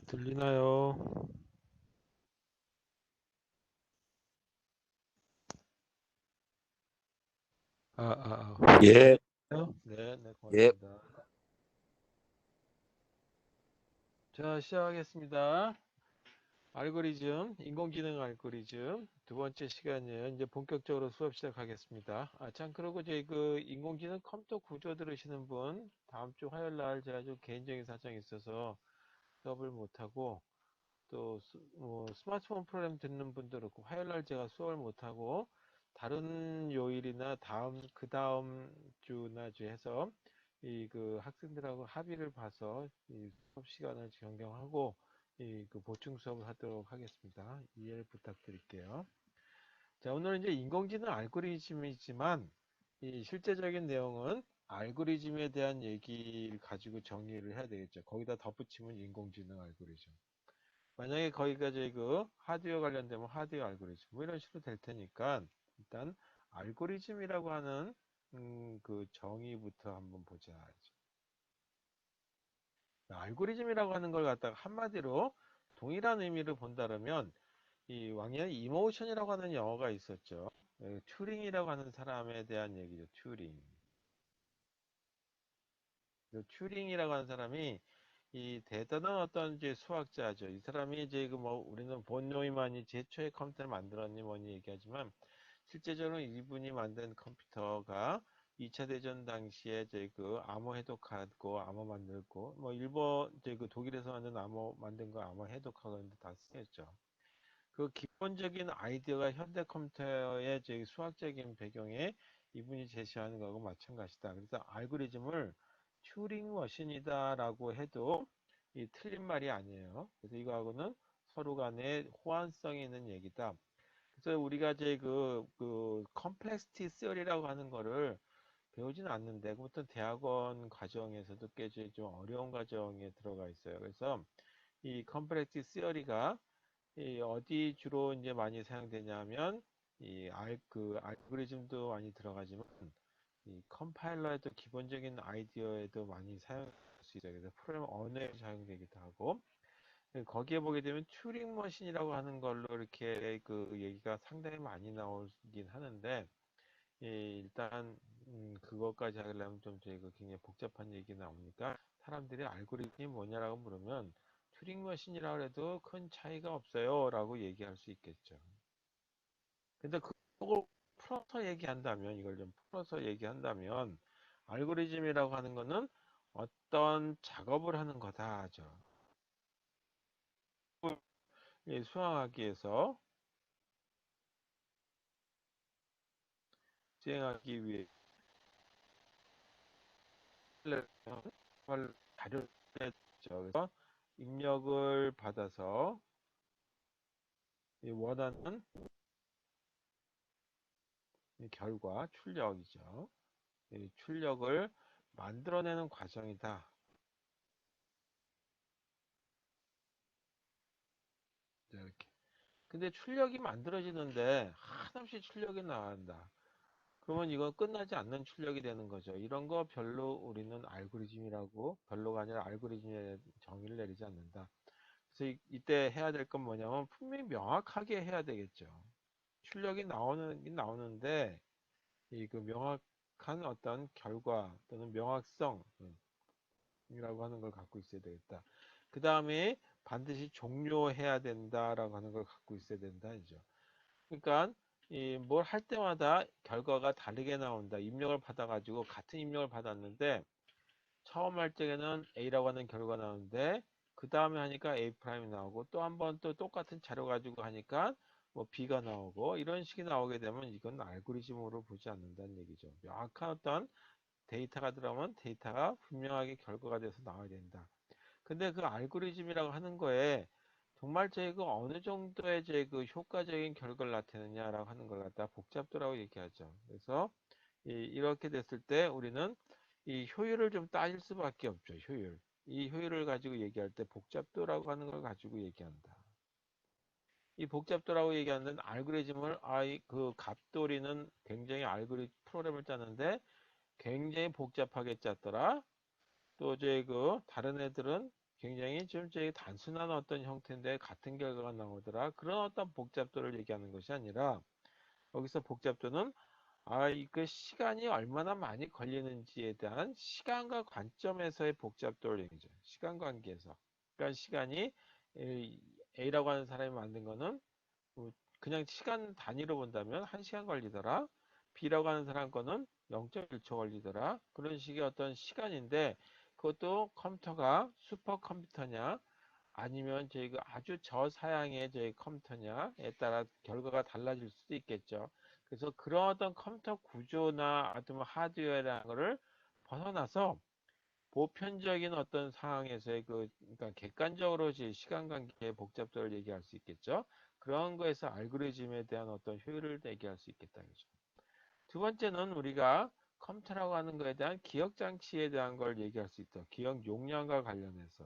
들리나요? 예, 들려요? 네, 네, 예, 고맙습니다. 자, 시작하겠습니다. 알고리즘, 인공지능 알고리즘 두 번째 시간이에요. 이제 본격적으로 수업 시작하겠습니다. 참, 그러고 저희 그 인공지능 컴퓨터 구조 들으시는 분, 다음 주 화요일 날 제가 좀 개인적인 사정이 있어서 수업을 못하고, 또 스마트폰 프로그램 듣는 분도 그렇고 화요일 날 제가 수업을 못하고 다른 요일이나 그 다음 주나 주 해서 이 그 학생들하고 합의를 봐서 이 수업 시간을 변경하고 이 그 보충 수업을 하도록 하겠습니다. 이해를 부탁드릴게요. 자, 오늘은 이제 인공지능 알고리즘이지만 이 실제적인 내용은 알고리즘에 대한 얘기를 가지고 정리를 해야 되겠죠. 거기다 덧붙이면 인공지능 알고리즘. 만약에 거기가 저희 그 하드웨어 관련되면 하드웨어 알고리즘 뭐 이런 식으로 될 테니까 일단 알고리즘이라고 하는 그 정의부터 한번 보자. 알고리즘이라고 하는 걸 갖다가 한마디로 동일한 의미를 본다면 이 왕년에 이모션이라고 하는 영어가 있었죠. 튜링이라고 하는 사람에 대한 얘기죠. 튜링. 튜링이라고 하는 사람이 이 대단한 어떤 이제 수학자죠. 이 사람이 이제 그 뭐 우리는 본 노이만이 제초의 컴퓨터를 만들었니 뭐니 얘기하지만 실제적으로 이분이 만든 컴퓨터가 2차 대전 당시에 이제 그 암호 해독하고 암호 만들고 뭐 일본 이제 그 독일에서 만든 암호 만든 거 암호 해독하고 하는데 다 쓰였죠. 그 기본적인 아이디어가 현대 컴퓨터의 이제 수학적인 배경에 이분이 제시하는 거하고 마찬가지다. 그래서 알고리즘을 튜링 머신이다라고 해도 이 틀린 말이 아니에요. 그래서 이거하고는 서로 간에 호환성이 있는 얘기다. 그래서 우리가 이제 그 컴플렉시티 시어리라고 하는 거를 배우지는 않는데, 그것도 대학원 과정에서도 꽤 좀 어려운 과정에 들어가 있어요. 그래서 이 컴플렉시티 시어리가 이 어디 주로 이제 많이 사용되냐면 그 알고리즘도 많이 들어가지만 이 컴파일러에도 기본적인 아이디어에도 많이 사용할 수 있어요. 그래서 프로그램 언어에 사용되기도 하고 거기에 보게 되면 튜링 머신이라고 하는 걸로 이렇게 그 얘기가 상당히 많이 나오긴 하는데 일단 그것까지 하려면 좀 저희가 굉장히 복잡한 얘기 나오니까 사람들이 알고리즘이 뭐냐라고 물으면 튜링 머신이라고 해도 큰 차이가 없어요 라고 얘기할 수 있겠죠. 근데 그걸 풀어서 얘기한다면 이걸 좀 풀어서 얘기한다면 알고리즘이라고 하는 거는 어떤 작업을 하는 거다 하죠. 수행하기 위해서 수행하기 위해 자료를 냈죠. 그래서 입력을 받아서 원하는 결과 출력이죠. 이 출력을 만들어내는 과정이다. 이렇게. 근데 출력이 만들어지는데 한없이 출력이 나간다. 그러면 이건 끝나지 않는 출력이 되는 거죠. 이런 거 별로 우리는 알고리즘이라고 별로가 아니라 알고리즘의 정의를 내리지 않는다. 그래서 이때 해야 될 건 뭐냐면 분명히 명확하게 해야 되겠죠. 출력이 나오는데 이 그 명확한 어떤 결과 또는 명확성이라고 하는 걸 갖고 있어야 되겠다. 그 다음에 반드시 종료해야 된다라고 하는 걸 갖고 있어야 된다 이죠. 그러니까 이 뭘 할 때마다 결과가 다르게 나온다. 입력을 받아가지고 같은 입력을 받았는데 처음 할 적에는 A라고 하는 결과가 나오는데 그 다음에 하니까 A 프라임이 나오고 또 한 번 또 똑같은 자료 가지고 하니까 뭐 B가 나오고 이런 식이 나오게 되면 이건 알고리즘으로 보지 않는다는 얘기죠. 명확한 어떤 데이터가 들어오면 데이터가 분명하게 결과가 돼서 나와야 된다. 근데 그 알고리즘이라고 하는 거에 정말 저희가 어느 정도의 그 효과적인 결과를 나타내느냐라고 하는 걸 갖다 복잡도라고 얘기하죠. 그래서 이렇게 됐을 때 우리는 이 효율을 좀 따질 수밖에 없죠. 효율. 이 효율을 가지고 얘기할 때 복잡도라고 하는 걸 가지고 얘기한다. 이 복잡도라고 얘기하는 알고리즘을 그 갑돌이는 굉장히 알고리즘 프로그램을 짜는데 굉장히 복잡하게 짰더라. 또 이제 그 다른 애들은 굉장히 좀 되게 단순한 어떤 형태인데 같은 결과가 나오더라. 그런 어떤 복잡도를 얘기하는 것이 아니라 여기서 복잡도는 그 시간이 얼마나 많이 걸리는지에 대한 시간과 관점에서의 복잡도를 얘기죠. 시간 관계에서. 그러니까 시간이 A라고 하는 사람이 만든 거는 그냥 시간 단위로 본다면 1시간 걸리더라. B라고 하는 사람 거는 0.1초 걸리더라. 그런 식의 어떤 시간인데 그것도 컴퓨터가 슈퍼컴퓨터냐 아니면 저희가 아주 저사양의 저희 컴퓨터냐에 따라 결과가 달라질 수도 있겠죠. 그래서 그런 어떤 컴퓨터 구조나 아니면 하드웨어라는 거를 벗어나서 보편적인 어떤 상황에서의 그러니까 객관적으로 시간 관계의 복잡도를 얘기할 수 있겠죠. 그런 거에서 알고리즘에 대한 어떤 효율을 얘기할 수 있겠다는 거죠. 두 번째는 우리가 컴퓨터라고 하는 거에 대한 기억 장치에 대한 걸 얘기할 수 있다. 기억 용량과 관련해서.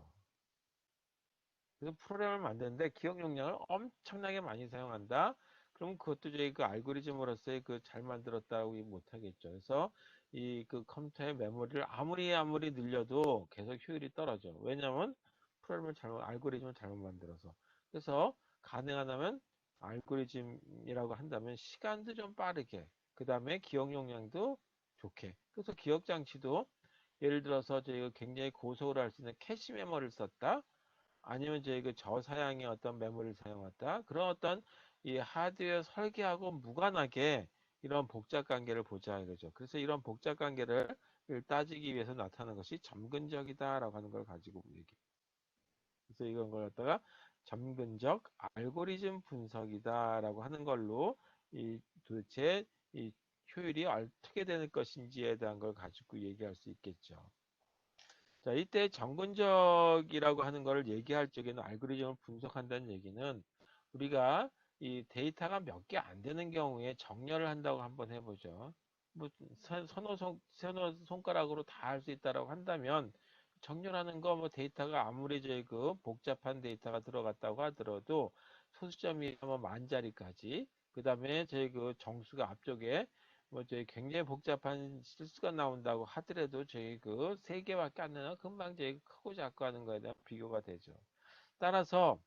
그래서 프로그램을 만드는데 기억 용량을 엄청나게 많이 사용한다. 그럼 그것도 저희 그 알고리즘으로서의 그 잘 만들었다고 못하겠죠. 그래서 이 그 컴퓨터의 메모리를 아무리 늘려도 계속 효율이 떨어져. 왜냐하면 알고리즘을 잘못 만들어서. 그래서 가능하다면 알고리즘이라고 한다면 시간도 좀 빠르게, 그 다음에 기억 용량도 좋게. 그래서 기억 장치도 예를 들어서 저희가 굉장히 고속으로 할 수 있는 캐시 메모리를 썼다. 아니면 저희 그 저사양의 어떤 메모리를 사용했다. 그런 어떤 이 하드웨어 설계하고 무관하게 이런 복잡 관계를 보자 이거죠. 그래서 이런 복잡 관계를 따지기 위해서 나타나는 것이 점근적이다라고 하는 걸 가지고 얘기. 그래서 이런 걸 갖다가 점근적 알고리즘 분석이다라고 하는 걸로 이 도대체 이 효율이 어떻게 되는 것인지에 대한 걸 가지고 얘기할 수 있겠죠. 자, 이때 점근적이라고 하는 걸 얘기할 적에는 알고리즘을 분석한다는 얘기는 우리가 이 데이터가 몇 개 안 되는 경우에 정렬을 한다고 한번 해보죠. 뭐 서너 손가락으로 다 할 수 있다라고 한다면 정렬하는 거 뭐 데이터가 아무리 저희 그 복잡한 데이터가 들어갔다고 하더라도 소수점이 뭐 만 자리까지 그 다음에 저희 그 정수가 앞쪽에 뭐 저희 굉장히 복잡한 실수가 나온다고 하더라도 저희 그 세 개밖에 안 되나 금방 저희 크고 작고 하는 거에 대한 비교가 되죠. 따라서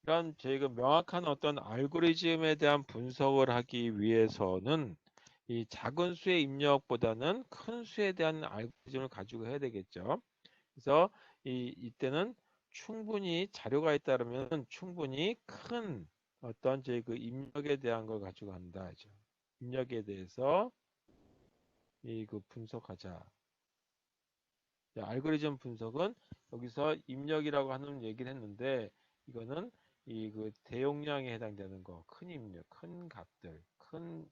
이런 저희가 명확한 어떤 알고리즘에 대한 분석을 하기 위해서는 이 작은 수의 입력보다는 큰 수에 대한 알고리즘을 가지고 해야 되겠죠. 그래서 이때는 충분히 자료가 있다면 충분히 큰 어떤 저희 그 입력에 대한 걸 가지고 한다 하죠. 입력에 대해서 이 그 분석하자. 자, 알고리즘 분석은 여기서 입력이라고 하는 얘기를 했는데 이거는 이 그 대용량에 해당되는 거, 큰 입력, 큰 값들, 큰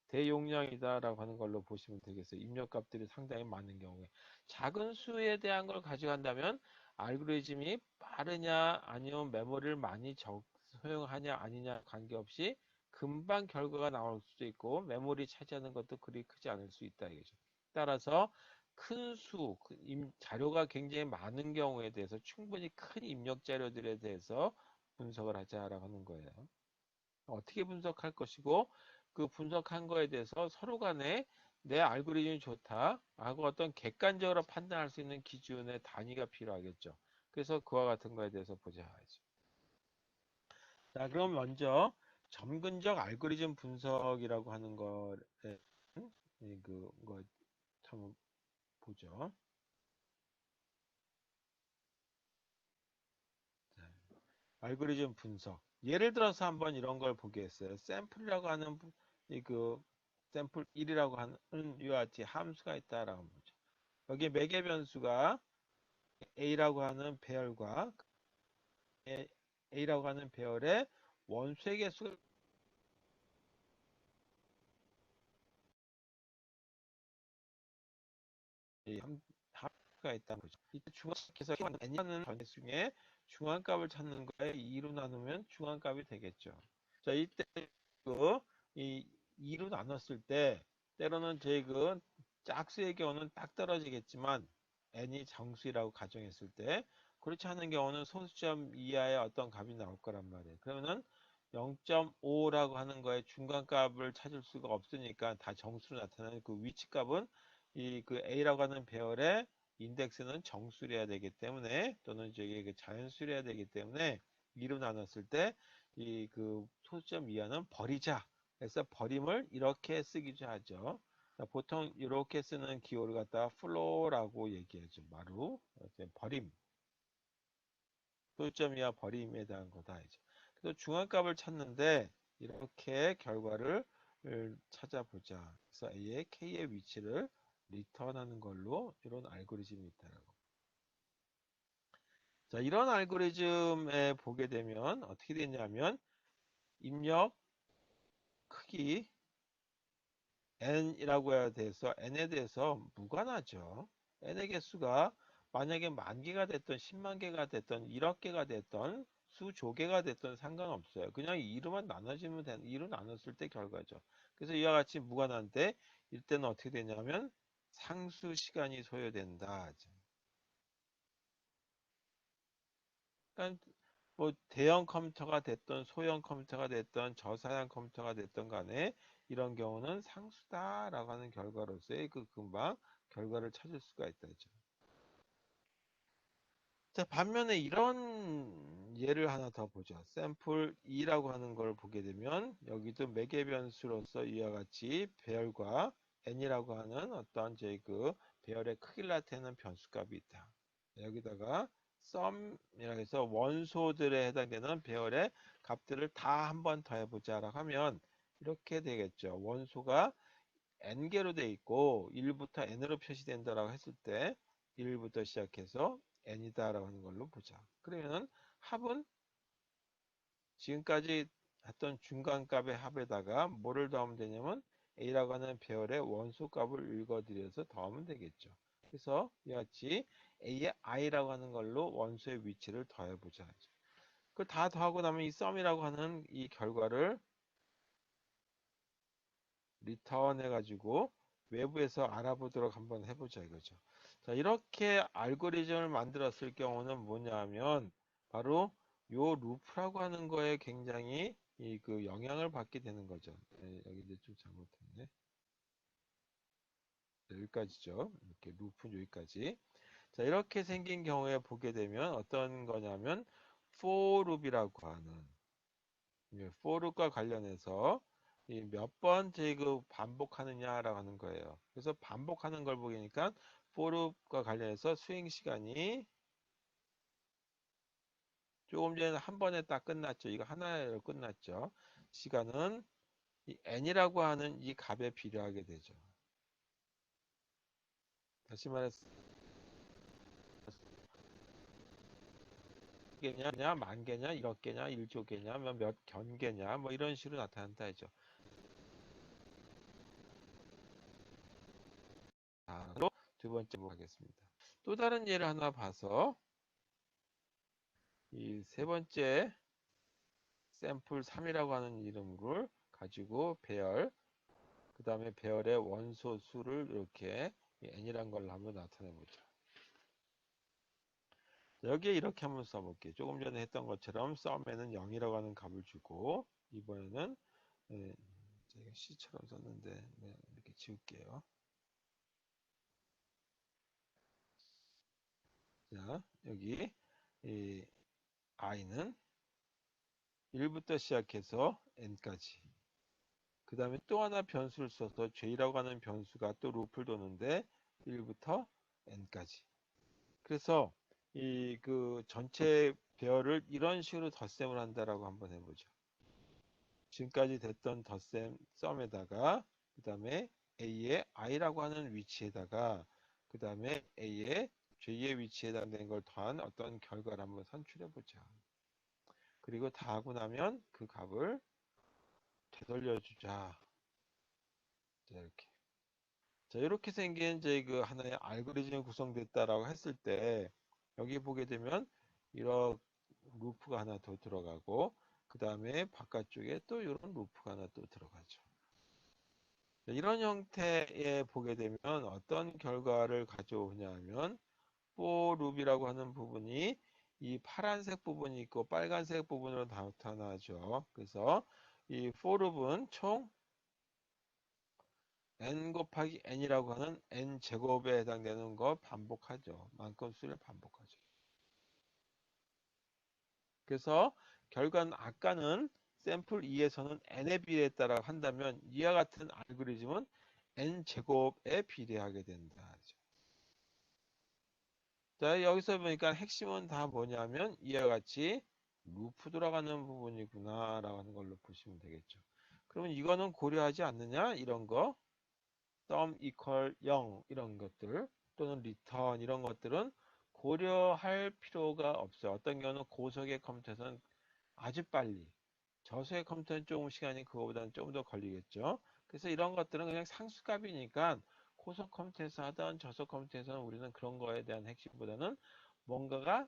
대용량이다라고 하는 걸로 보시면 되겠어요. 입력 값들이 상당히 많은 경우에 작은 수에 대한 걸 가져간다면 알고리즘이 빠르냐 아니면 메모리를 많이 소용하냐 아니냐 관계없이 금방 결과가 나올 수도 있고 메모리 차지하는 것도 그리 크지 않을 수 있다 이거죠. 따라서 큰 수, 자료가 굉장히 많은 경우에 대해서 충분히 큰 입력 자료들에 대해서 분석을 하자라고 하는 거예요. 어떻게 분석할 것이고 그 분석한 거에 대해서 서로 간에 내 알고리즘이 좋다 하고 어떤 객관적으로 판단할 수 있는 기준의 단위가 필요하겠죠. 그래서 그와 같은 거에 대해서 보자. 자, 그럼 먼저 점근적 알고리즘 분석이라고 하는 거에 그거 한번 보죠. 자, 알고리즘 분석. 예를 들어서 한번 이런 걸 보겠어요. 샘플이라고 하는 그 샘플 1이라고 하는 이와 같이 함수가 있다라고 보죠. 여기 매개 변수가 A라고 하는 배열과 A라고 하는 배열의 원수의 개수가 함수가 있다는 거죠. 이때 중앙께서 n이라는 변수 중에 중앙값을 찾는 거에 2로 나누면 중앙값이 되겠죠. 자, 이때 이 2로 나눴을 때 때로는 저희 그 짝수의 경우는 딱 떨어지겠지만 n이 정수라고 가정했을 때 그렇지 않은 경우는 소수점 이하의 어떤 값이 나올 거란 말이에요. 그러면은 0.5라고 하는 거에 중간값을 찾을 수가 없으니까 다 정수로 나타나는 그 위치값은 이 그 a라고 하는 배열의 인덱스는 정수래야 되기 때문에 또는 저기 그 자연수래야 되기 때문에 2로 나눴을 때 이 그 소수점 이하는 버리자. 그래서 버림을 이렇게 쓰기도 하죠. 보통 이렇게 쓰는 기호를 갖다가 플로라고 얘기하죠. 마루. 버림. 소수점 이하 버림에 대한 거다. 이제. 그래서 중앙값을 찾는데 이렇게 결과를 찾아보자. 그래서 A의 K의 위치를 리턴하는 걸로 이런 알고리즘이 있다라고. 자, 이런 알고리즘에 보게 되면 어떻게 되냐면 입력 크기 n이라고 해야 돼서 n에 대해서 무관하죠. n의 개수가 만약에 10,000개가 됐던 10만 개가 됐던 1억 개가 됐던 수조개가 됐던 상관없어요. 그냥 2로만 나눠지면 되는 2로 나눴을 때 결과죠. 그래서 이와 같이 무관한데 이때는 어떻게 되냐면 상수 시간이 소요된다. 그러니까 뭐 대형 컴퓨터가 됐던 소형 컴퓨터가 됐던 저사양 컴퓨터가 됐던 간에 이런 경우는 상수다라고 하는 결과로서의 그 금방 결과를 찾을 수가 있다죠. 자, 반면에 이런 예를 하나 더 보죠. 샘플 2라고 하는 걸 보게 되면 여기도 매개 변수로서 이와 같이 배열과 n이라고 하는 어떤 제 그 배열의 크기를 나타내는 변수값이 있다. 여기다가 썸이라고 해서 원소들에 해당되는 배열의 값들을 다 한번 더해보자라고 하면 이렇게 되겠죠. 원소가 n개로 돼 있고 1부터 n으로 표시된다라고 했을 때 1부터 시작해서 n이다라고 하는 걸로 보자. 그러면은 합은 지금까지 했던 중간값의 합에다가 뭐를 더하면 되냐면 a라고 하는 배열의 원소 값을 읽어드려서 더하면 되겠죠. 그래서 이와 같이 a의 i라고 하는 걸로 원소의 위치를 더해보자. 그걸 다 더하고 나면 이 썸이라고 하는 이 결과를 리턴 해가지고 외부에서 알아보도록 한번 해보자 이거죠. 자, 이렇게 알고리즘을 만들었을 경우는 뭐냐 하면 바로 요 루프라고 하는 거에 굉장히 이 그 영향을 받게 되는 거죠. 네, 여기 이제 좀 잘못했네. 네, 여기까지죠. 이렇게 루프는 여기까지. 자, 이렇게 생긴 경우에 보게 되면 어떤 거냐면 for loop이라고 하는 for loop과 관련해서 몇 번째 그 반복하느냐라고 하는 거예요. 그래서 반복하는 걸 보니까 for loop과 관련해서 수행 시간이 조금 전에 한 번에 딱 끝났죠. 이거 하나로 끝났죠. 시간은 이 n이라고 하는 이 값에 비례하게 되죠. 다시 말해서 개냐, 만 개냐, 1억 개냐, 1조 개냐, 몇 견개냐, 뭐 이런 식으로 나타난다 했죠. 다음으로 두 번째 보겠습니다. 또 다른 예를 하나 봐서 이 세 번째 샘플 3이라고 하는 이름을 가지고 배열, 그 다음에 배열의 원소 수를 이렇게 n이란 걸 한번 나타내 보죠. 여기에 이렇게 한번 써볼게요. 조금 전에 했던 것처럼 썸에는 0이라고 하는 값을 주고 이번에는 제가 C처럼 썼는데 이렇게 지울게요. 자, 여기 이 i는 1부터 시작해서 n까지. 그 다음에 또 하나 변수를 써서 j라고 하는 변수가 또 루프를 도는데 1부터 n까지. 그래서 이 그 전체 배열을 이런 식으로 덧셈을 한다라고 한번 해보죠. 지금까지 됐던 덧셈 썸에다가 그 다음에 a의 i라고 하는 위치에다가 그 다음에 a의 j의 위치에 해당되는 걸 더한 어떤 결과를 한번 산출해 보자. 그리고 다 하고 나면 그 값을 되돌려 주자. 자, 이렇게. 자, 이렇게 생긴 이제 그 하나의 알고리즘이 구성됐다라고 했을 때 여기 보게 되면 이런 루프가 하나 더 들어가고 그 다음에 바깥쪽에 또 이런 루프가 하나 또 들어가죠. 이런 형태에 보게 되면 어떤 결과를 가져오냐 하면 for loop이라고 하는 부분이 이 파란색 부분이 있고 빨간색 부분으로 나타나죠. 그래서 이 for loop은 총 n 곱하기 n이라고 하는 n 제곱에 해당되는 거 반복하죠. 만큼 수를 반복하죠. 그래서 결과는 아까는 샘플 2에서는 n의 비례에 따라 한다면 이와 같은 알고리즘은 n 제곱에 비례하게 된다. 자, 여기서 보니까 핵심은 다 뭐냐면 이와 같이 루프 돌아가는 부분이구나 라고 하는 걸로 보시면 되겠죠. 그러면 이거는 고려하지 않느냐? 이런 거 sum equal 0 이런 것들 또는 return 이런 것들은 고려할 필요가 없어요. 어떤 경우는 고속의 컴퓨터에서는 아주 빨리 저속의 컴퓨터는 조금 시간이 그거보다는 좀 더 걸리겠죠. 그래서 이런 것들은 그냥 상수값이니까 고속 컴퓨터에서 하던 저속 컴퓨터에서는 우리는 그런 거에 대한 핵심보다는 뭔가가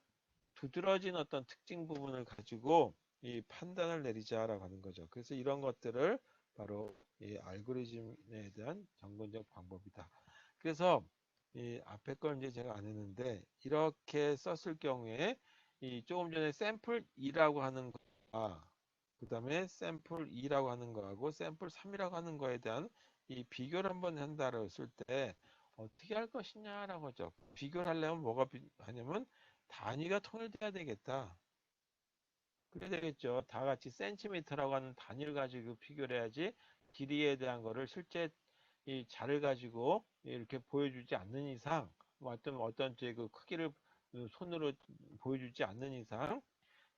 두드러진 어떤 특징 부분을 가지고 이 판단을 내리자라고 하는 거죠. 그래서 이런 것들을 바로 이 알고리즘에 대한 점근적 방법이다. 그래서 이 앞에 걸 이제 제가 안 했는데 이렇게 썼을 경우에 이 조금 전에 샘플 2라고 하는 거와 그 다음에 샘플 2라고 하는 거하고 샘플 3이라고 하는 거에 대한 이 비교를 한번 한다고 했을 때 어떻게 할 것이냐라고 하죠. 비교를 하려면 뭐가 하냐면 단위가 통일돼야 되겠다. 그래야 되겠죠. 다 같이 센티미터라고 하는 단위를 가지고 비교를 해야지 길이에 대한 거를 실제 이 자를 가지고 이렇게 보여주지 않는 이상 뭐 어떤 그 크기를 손으로 보여주지 않는 이상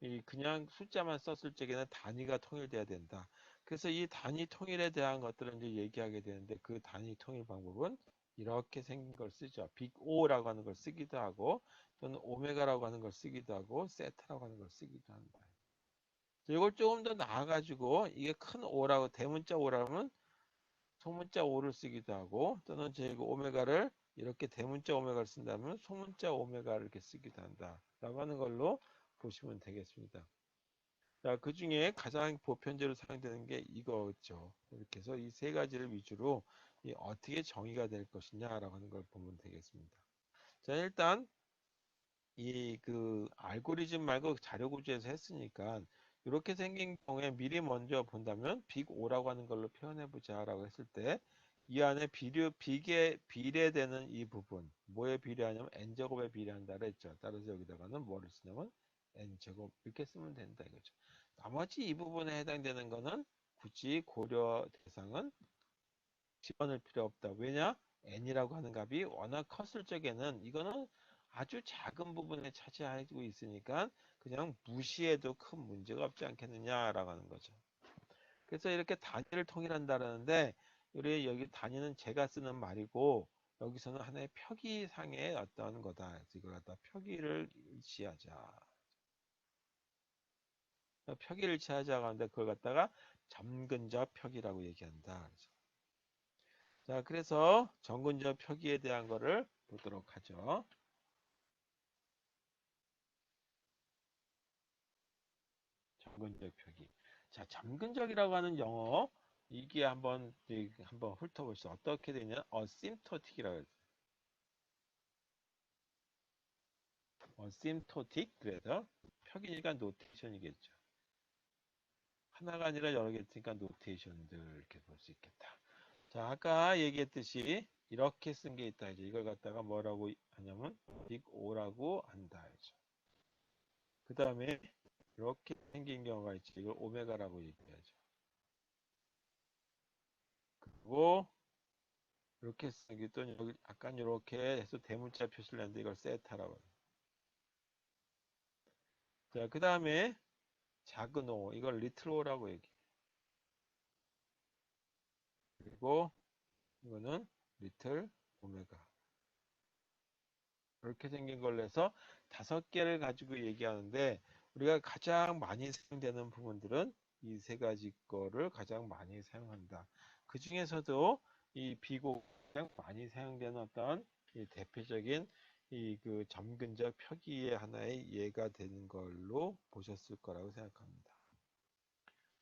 이 그냥 숫자만 썼을 적에는 단위가 통일돼야 된다. 그래서 이 단위 통일에 대한 것들을 이제 얘기하게 되는데 그 단위 통일 방법은 이렇게 생긴 걸 쓰죠. 빅 O라고 하는 걸 쓰기도 하고 또는 오메가라고 하는 걸 쓰기도 하고 세타라고 하는 걸 쓰기도 한다. 이걸 조금 더 나아가지고 이게 큰 O라고 대문자 O라면 소문자 O를 쓰기도 하고 또는 제그 오메가를 이렇게 대문자 오메가를 쓴다면 소문자 오메가를 이렇게 쓰기도 한다. 라고 하는 걸로 보시면 되겠습니다. 자, 그 중에 가장 보편적으로 사용되는 게 이거죠. 이렇게 해서 이 세 가지를 위주로 어떻게 정의가 될 것이냐라고 하는 걸 보면 되겠습니다. 자, 일단 이 그 알고리즘 말고 자료 구조에서 했으니까 이렇게 생긴 경우에 미리 먼저 본다면 빅 O라고 하는 걸로 표현해 보자라고 했을 때 이 안에 비례되는 이 부분 뭐에 비례하냐면 n제곱에 비례한다 그랬죠. 따라서 여기다가는 뭐를 쓰냐면 n제곱 이렇게 쓰면 된다 이거죠. 나머지 이 부분에 해당되는 거는 굳이 고려 대상은 집어넣을 필요 없다. 왜냐? n이라고 하는 값이 워낙 컸을 적에는 이거는 아주 작은 부분에 차지하고 있으니까 그냥 무시해도 큰 문제가 없지 않겠느냐라고 하는 거죠. 그래서 이렇게 단위를 통일한다는데 우리 여기 단위는 제가 쓰는 말이고 여기서는 하나의 표기상의 어떤 거다. 그래서 이걸 갖다 표기를 일치하자. 표기를 일치하자고 하는데 그걸 갖다가 점근적 표기라고 얘기한다. 자, 그래서 점근적 표기에 대한 거를 보도록 하죠. 점근적 표기. 자, 점근적이라고 하는 영어 이게 한번 훑어보시죠. 어떻게 되냐? 어심토틱이라고 해요. 어심토틱 그래서 표기니까 노테이션이겠죠. 하나가 아니라 여러 개 있으니까 노테이션들 이렇게 볼 수 있겠다. 자, 아까 얘기했듯이 이렇게 쓴 게 있다. 이제 이걸 갖다가 뭐라고 하냐면 빅 O라고 한다. 그 다음에 이렇게 생긴 경우가 있지. 이걸 오메가라고 얘기하죠. 그리고 이렇게 쓰기 또 여기 약간 이렇게 해서 대문자 표시를 했는데 이걸 세타라고 해요. 자, 그 다음에 작은 O 이걸 리틀 O라고 얘기해요. 그리고 이거는 리틀 오메가 이렇게 생긴 걸로 해서 5개를 가지고 얘기하는데 우리가 가장 많이 사용되는 부분들은 이 세 가지 거를 가장 많이 사용한다. 그 중에서도 이 비고 가장 많이 사용되는 어떤 이 대표적인 이 그 점근적 표기의 하나의 예가 되는 걸로 보셨을 거라고 생각합니다.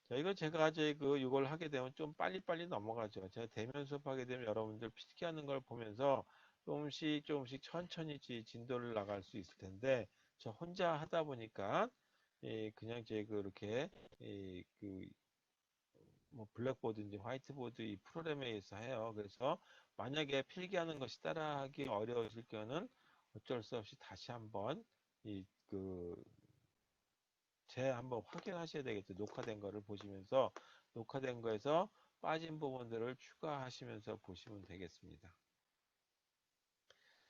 자, 이거 제가 이제 이걸 하게 되면 좀 빨리빨리 넘어가죠. 제가 대면 수업하게 되면 여러분들 필기하는 걸 보면서 조금씩 조금씩 천천히 진도를 나갈 수 있을 텐데, 저 혼자 하다 보니까, 그냥 제 그렇게, 그 뭐 블랙보드인지 화이트보드 이 프로그램에 의해서 해요. 그래서 만약에 필기하는 것이 따라하기 어려우실 경우는 어쩔 수 없이 다시 한번 한번 확인하셔야 되겠죠. 녹화된 거를 보시면서 녹화된 거에서 빠진 부분들을 추가하시면서 보시면 되겠습니다.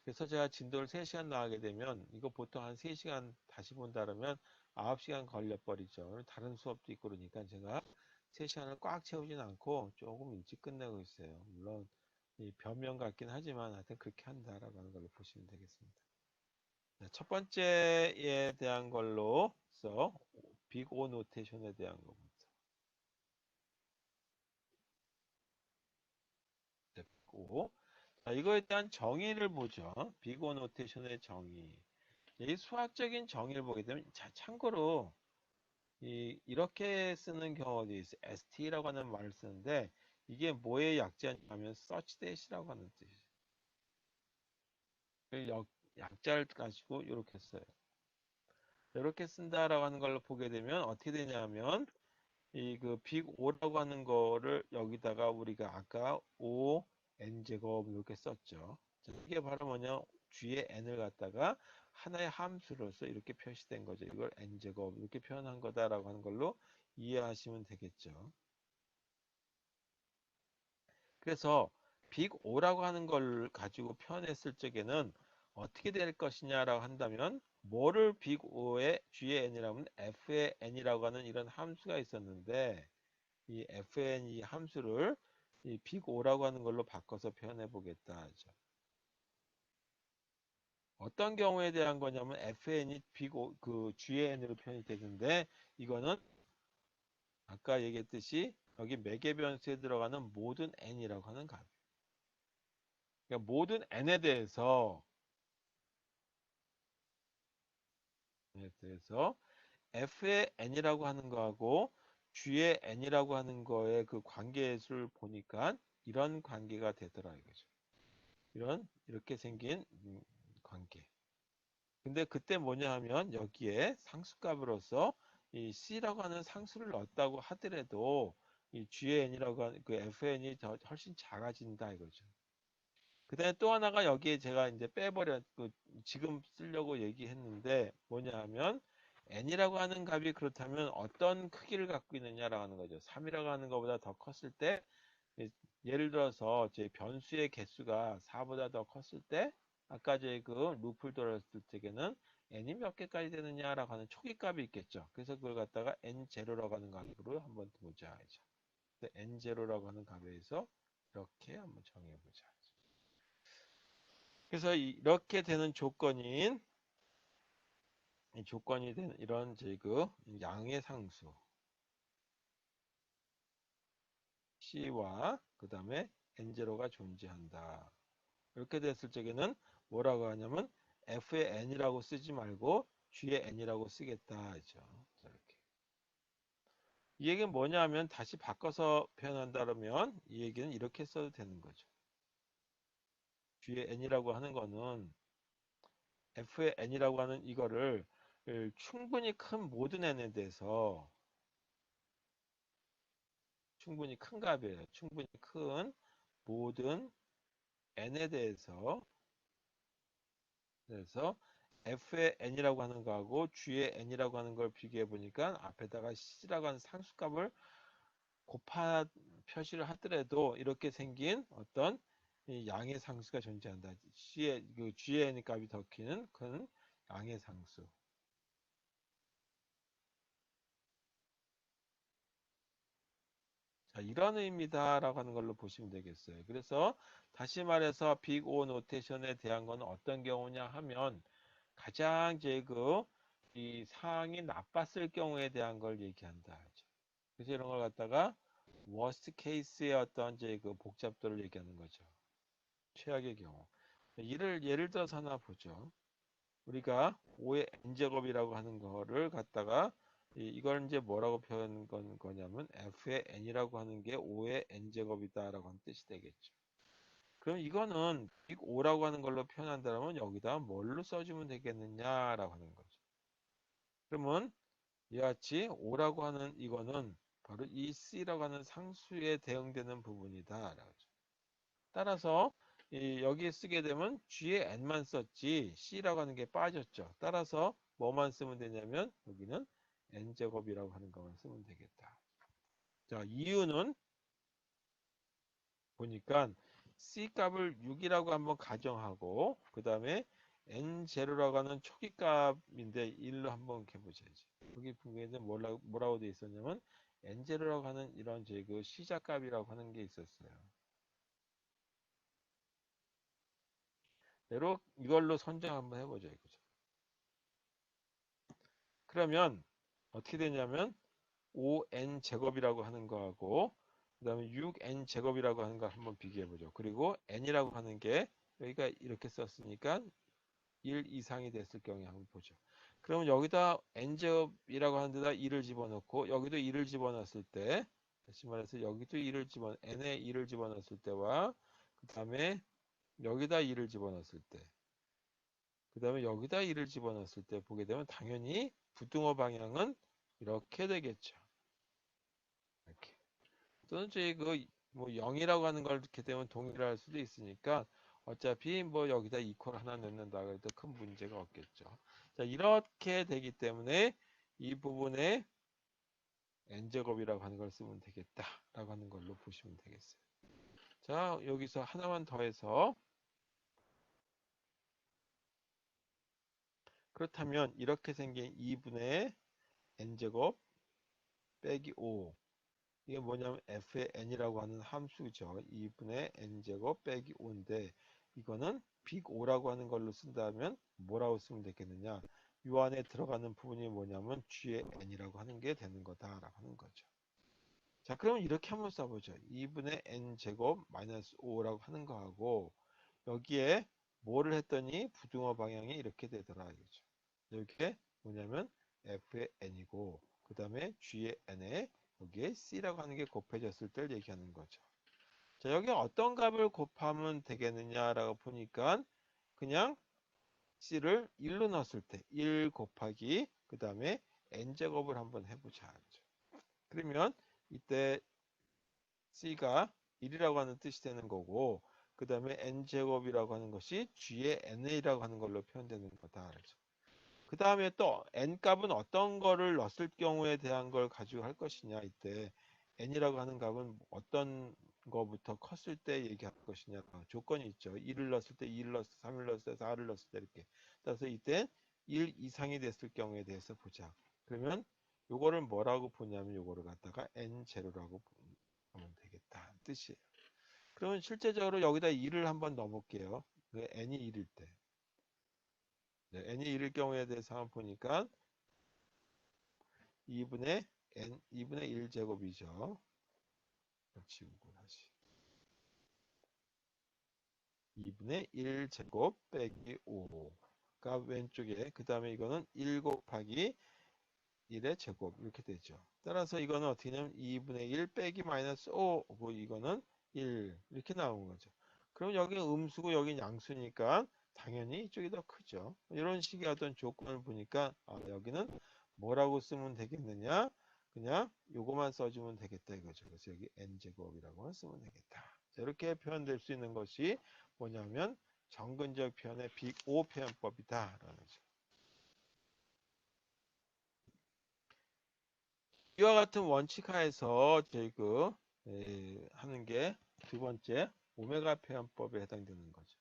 그래서 제가 진도를 3시간 나가게 되면 이거 보통 한 3시간 다시 본다 그러면 9시간 걸려버리죠. 다른 수업도 있고 그러니까 제가 3시간을 꽉 채우진 않고 조금 일찍 끝내고 있어요. 물론 이 변명 같긴 하지만 하여튼 그렇게 한다라고 하는 걸로 보시면 되겠습니다. 첫 번째에 대한 걸로서 빅 O 노테이션에 대한 거부터 됐고, 자, 이거에 대한 정의를 보죠. 빅 O 노테이션의 정의. 이 수학적인 정의를 보게 되면, 자, 참고로 이렇게 쓰는 경우도 있어요. ST라고 하는 말을 쓰는데 이게 뭐의 약자냐면 such that이라고 하는 뜻이에요. 약자를 가지고 이렇게 써요. 이렇게 쓴다라고 하는 걸로 보게 되면 어떻게 되냐면 이 그 빅 O라고 하는 거를 여기다가 우리가 아까 O n제곱 이렇게 썼죠. 자, 이게 바로 뭐냐? G의 n을 갖다가 하나의 함수로서 이렇게 표시된 거죠. 이걸 n제곱 이렇게 표현한 거다라고 하는 걸로 이해하시면 되겠죠. 그래서 빅 O라고 하는 걸 가지고 표현했을 적에는 어떻게 될 것이냐라고 한다면 뭐를 빅 O의 G의 n이라면 F의 n이라고 하는 이런 함수가 있었는데 이 fn 이 함수를 이 빅 O라고 하는 걸로 바꿔서 표현해 보겠다 하죠. 어떤 경우에 대한 거냐면 fn이 빅 O 그 GN으로 표현이 되는데 이거는 아까 얘기했듯이 여기 매개 변수에 들어가는 모든 n이라고 하는 값. 그러니까 모든 n에 대해서 f의 n이라고 하는 거하고 g의 n이라고 하는 거의 그 관계수를 보니까 이런 관계가 되더라 이거죠. 이렇게 생긴 관계. 근데 그때 뭐냐 하면 여기에 상수값으로서 이 C라고 하는 상수를 넣었다고 하더라도 이 GN이라고 하는 그 FN이 더 훨씬 작아진다 이거죠. 그 다음에 또 하나가 여기에 제가 이제 지금 쓰려고 얘기했는데 뭐냐 하면 N이라고 하는 값이 그렇다면 어떤 크기를 갖고 있느냐라고 하는 거죠. 3이라고 하는 것보다 더 컸을 때 예를 들어서 제 변수의 개수가 4보다 더 컸을 때 아까 제그 루프를 돌았을 때에는 n이 몇 개까지 되느냐라고 하는 초기 값이 있겠죠. 그래서 그걸 갖다가 n0라고 하는 값으로 한번 보자. n0라고 하는 값에서 이렇게 한번 정해보자. 그래서 이렇게 되는 조건이 되는 이런 제그 양의 상수 C와 그 다음에 n0가 존재한다. 이렇게 됐을 적에는 뭐라고 하냐면 f의 n이라고 쓰지 말고 g의 n이라고 쓰겠다 하죠. 이렇게. 이 얘기는 뭐냐면 다시 바꿔서 표현한다면 이 얘기는 이렇게 써도 되는 거죠. g의 n이라고 하는 거는 f의 n이라고 하는 이거를 충분히 큰 모든 n에 대해서 충분히 큰 값이에요. 충분히 큰 모든 n에 대해서 그래서 f의 n이라고 하는 거하고 g의 n이라고 하는 걸 비교해 보니까 앞에다가 c라고 하는 상수값을 곱하 표시를 하더라도 이렇게 생긴 어떤 이 양의 상수가 존재한다. g의 n 값이 더 큰 양의 상수. 자, 이런 의미다라고 하는 걸로 보시면 되겠어요. 그래서 다시 말해서 빅 O 노테이션에 대한 건 어떤 경우냐 하면 가장 이 상황이 나빴을 경우에 대한 걸 얘기한다 하죠. 그래서 이런 걸 갖다가 worst case의 어떤 그 복잡도를 얘기하는 거죠. 최악의 경우. 예를 들어서 하나 보죠. 우리가 5의 n제곱이라고 하는 거를 갖다가 이걸 이제 뭐라고 표현한 거냐면 f의 n이라고 하는 게 5의 n제곱이다라고 하는 뜻이 되겠죠. 그럼 이거는 빅 O라고 하는 걸로 표현한다면 여기다 뭘로 써주면 되겠느냐라고 하는 거죠. 그러면 이와 같이 5라고 하는 이거는 바로 이 C라고 하는 상수에 대응되는 부분이다. 따라서 여기에 쓰게 되면 G에 N만 썼지 C라고 하는 게 빠졌죠. 따라서 뭐만 쓰면 되냐면 여기는 N제곱이라고 하는 것만 쓰면 되겠다. 자, 이유는 보니까 C 값을 6이라고 한번 가정하고 그 다음에 N0라고 하는 초기 값인데 1로 한번 해보셔야지. 여기 분명히 뭐라고 돼 있었냐면 N0라고 하는 이런 그 시작 값이라고 하는 게 있었어요. 이걸로 선정 한번 해보죠. 이거죠. 그러면 어떻게 되냐면 5n 제곱이라고 하는 거하고 그 다음에 6n 제곱이라고 하는 거 한번 비교해 보죠. 그리고 n이라고 하는 게 여기가 이렇게 썼으니까 1 이상이 됐을 경우에 한번 보죠. 그러면 여기다 n제곱이라고 하는 데다 2를 집어넣고 여기도 2를 집어넣었을 때 다시 말해서 여기도 2를 n에 2를 집어넣었을 때와 그 다음에 여기다 2를 집어넣었을 때 그 다음에 여기다 2를 집어넣었을 때 보게 되면 당연히 부등호 방향은 이렇게 되겠죠. 이렇게. 또는 저희 뭐 0이라고 하는 걸 이렇게 되면 동일할 수도 있으니까 어차피 뭐 여기다 이퀄 하나 넣는다 그래도 큰 문제가 없겠죠. 자, 이렇게 되기 때문에 이 부분에 n제곱이라고 하는 걸 쓰면 되겠다라고 하는 걸로 보시면 되겠어요. 자, 여기서 하나만 더해서 그렇다면 이렇게 생긴 2분의 n제곱 빼기 5 이게 뭐냐면 f의 n이라고 하는 함수죠. 2분의 n제곱 빼기 5인데 이거는 빅 5라고 하는 걸로 쓴다면 뭐라고 쓰면 되겠느냐. 이 안에 들어가는 부분이 뭐냐면 g의 n이라고 하는 게 되는 거다라고 하는 거죠. 자, 그러면 이렇게 한번 써보죠. 2분의 n제곱 마이너스 5라고 하는 거하고 여기에 뭐를 했더니 부등호 방향이 이렇게 되더라 이거죠. 이렇게 뭐냐면 f의 n이고 그 다음에 g의 n에 여기에 c라고 하는 게 곱해졌을 때를 얘기하는 거죠. 자, 여기 어떤 값을 곱하면 되겠느냐라고 보니까 그냥 c를 1로 넣었을 때 1 곱하기 그 다음에 n제곱을 한번 해보자. 그러면 이때 c가 1이라고 하는 뜻이 되는 거고 그 다음에 n제곱이라고 하는 것이 g의 na라고 하는 걸로 표현되는 거다. 그 다음에 또 n값은 어떤 거를 넣었을 경우에 대한 걸 가지고 할 것이냐 이때 n이라고 하는 값은 어떤 거부터 컸을 때 얘기할 것이냐 조건이 있죠. 1을 넣었을 때 2를 넣었을 때 3을 넣었을 때 4를 넣었을 때 이렇게 따라서 이때 1 이상이 됐을 경우에 대해서 보자. 그러면 요거를 뭐라고 보냐면 요거를 갖다가 n0라고 보면 되겠다 뜻이에요. 그러면 실제적으로 여기다 2를 한번 넣어볼게요. n이 1일 때 네, n이 1일 경우에 대해서 한번 보니까 2분의 1제곱이죠. 지우고 다시. 2분의 1제곱 빼기 5가 왼쪽에 그 다음에 이거는 1 곱하기 1의 제곱 이렇게 되죠. 따라서 이거는 어떻게 되냐면 2분의 1 빼기 마이너스 5 이거는 1 이렇게 나오는 거죠. 그럼 여기 음수고 여기 양수니까 당연히 이쪽이 더 크죠. 이런 식의 어떤 조건을 보니까 여기는 뭐라고 쓰면 되겠느냐? 그냥 요거만 써주면 되겠다 이거죠. 그래서 여기 n제곱이라고만 쓰면 되겠다. 자, 이렇게 표현될 수 있는 것이 뭐냐면 정근적 표현의 빅5 표현법이다라는 거죠. 이와 같은 원칙 하에서 저희 하는 게 두 번째 오메가 표현법에 해당되는 거죠.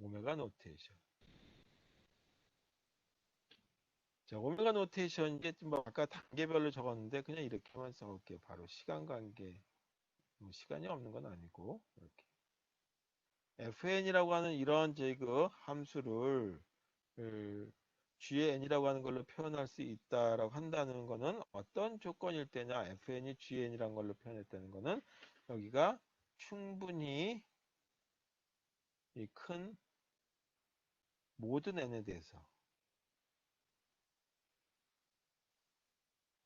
오메가 노테이션. 자, 오메가 노테이션 이게 뭐 아까 단계별로 적었는데 그냥 이렇게만 써볼게요. 바로 시간 관계. 뭐 시간이 없는 건 아니고 이렇게. fn이라고 하는 이런 함수를 GN이라고 하는 걸로 표현할 수 있다라고 한다는 거는 어떤 조건일 때냐 FN이 GN이라는 걸로 표현했다는 거는 여기가 충분히 이 큰 모든 n에 대해서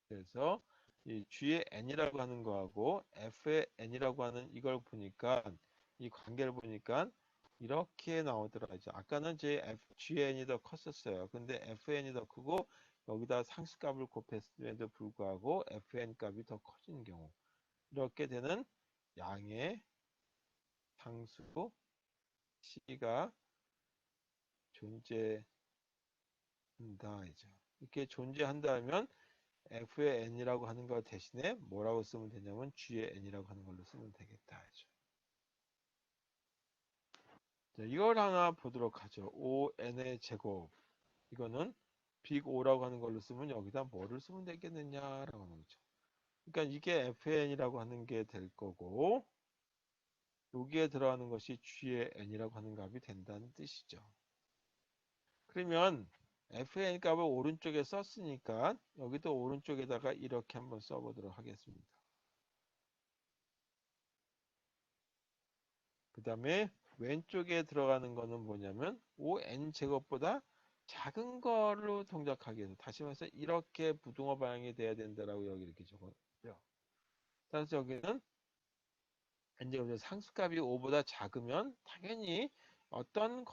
그래서 이 G의 n이라고 하는 거하고 F의 n이라고 하는 이걸 보니까 이 관계를 보니까 이렇게 나오더라고요. 아까는 제 GN이 더 컸었어요. 근데 FN이 더 크고 여기다 상수값을 곱했음에도 불구하고 fn 값이 더 커진 경우 이렇게 되는 양의 상수 c가 존재한다 이죠. 이렇게 존재한다면 f의 n이라고 하는 것 대신에 뭐라고 쓰면 되냐면 g의 n이라고 하는 걸로 쓰면 되겠다 이죠. 자, 이걸 하나 보도록 하죠. 5n의 제곱. 이거는 빅 O라고 하는 걸로 쓰면 여기다 뭐를 쓰면 되겠느냐라고 하는 거죠. 그러니까 이게 fn이라고 하는 게 될 거고 여기에 들어가는 것이 g의 n이라고 하는 값이 된다는 뜻이죠. 그러면 fn 값을 오른쪽에 썼으니까 여기도 오른쪽에다가 이렇게 한번 써보도록 하겠습니다. 그 다음에 왼쪽에 들어가는 거는 뭐냐면 5n 제곱보다 작은 걸로 동작하기 위해서 다시 말해서 이렇게 부등호 방향이 돼야 된다라고 여기 이렇게 적었죠. 따라서 여기는 이제 상수값이 5보다 작으면 당연히 어떤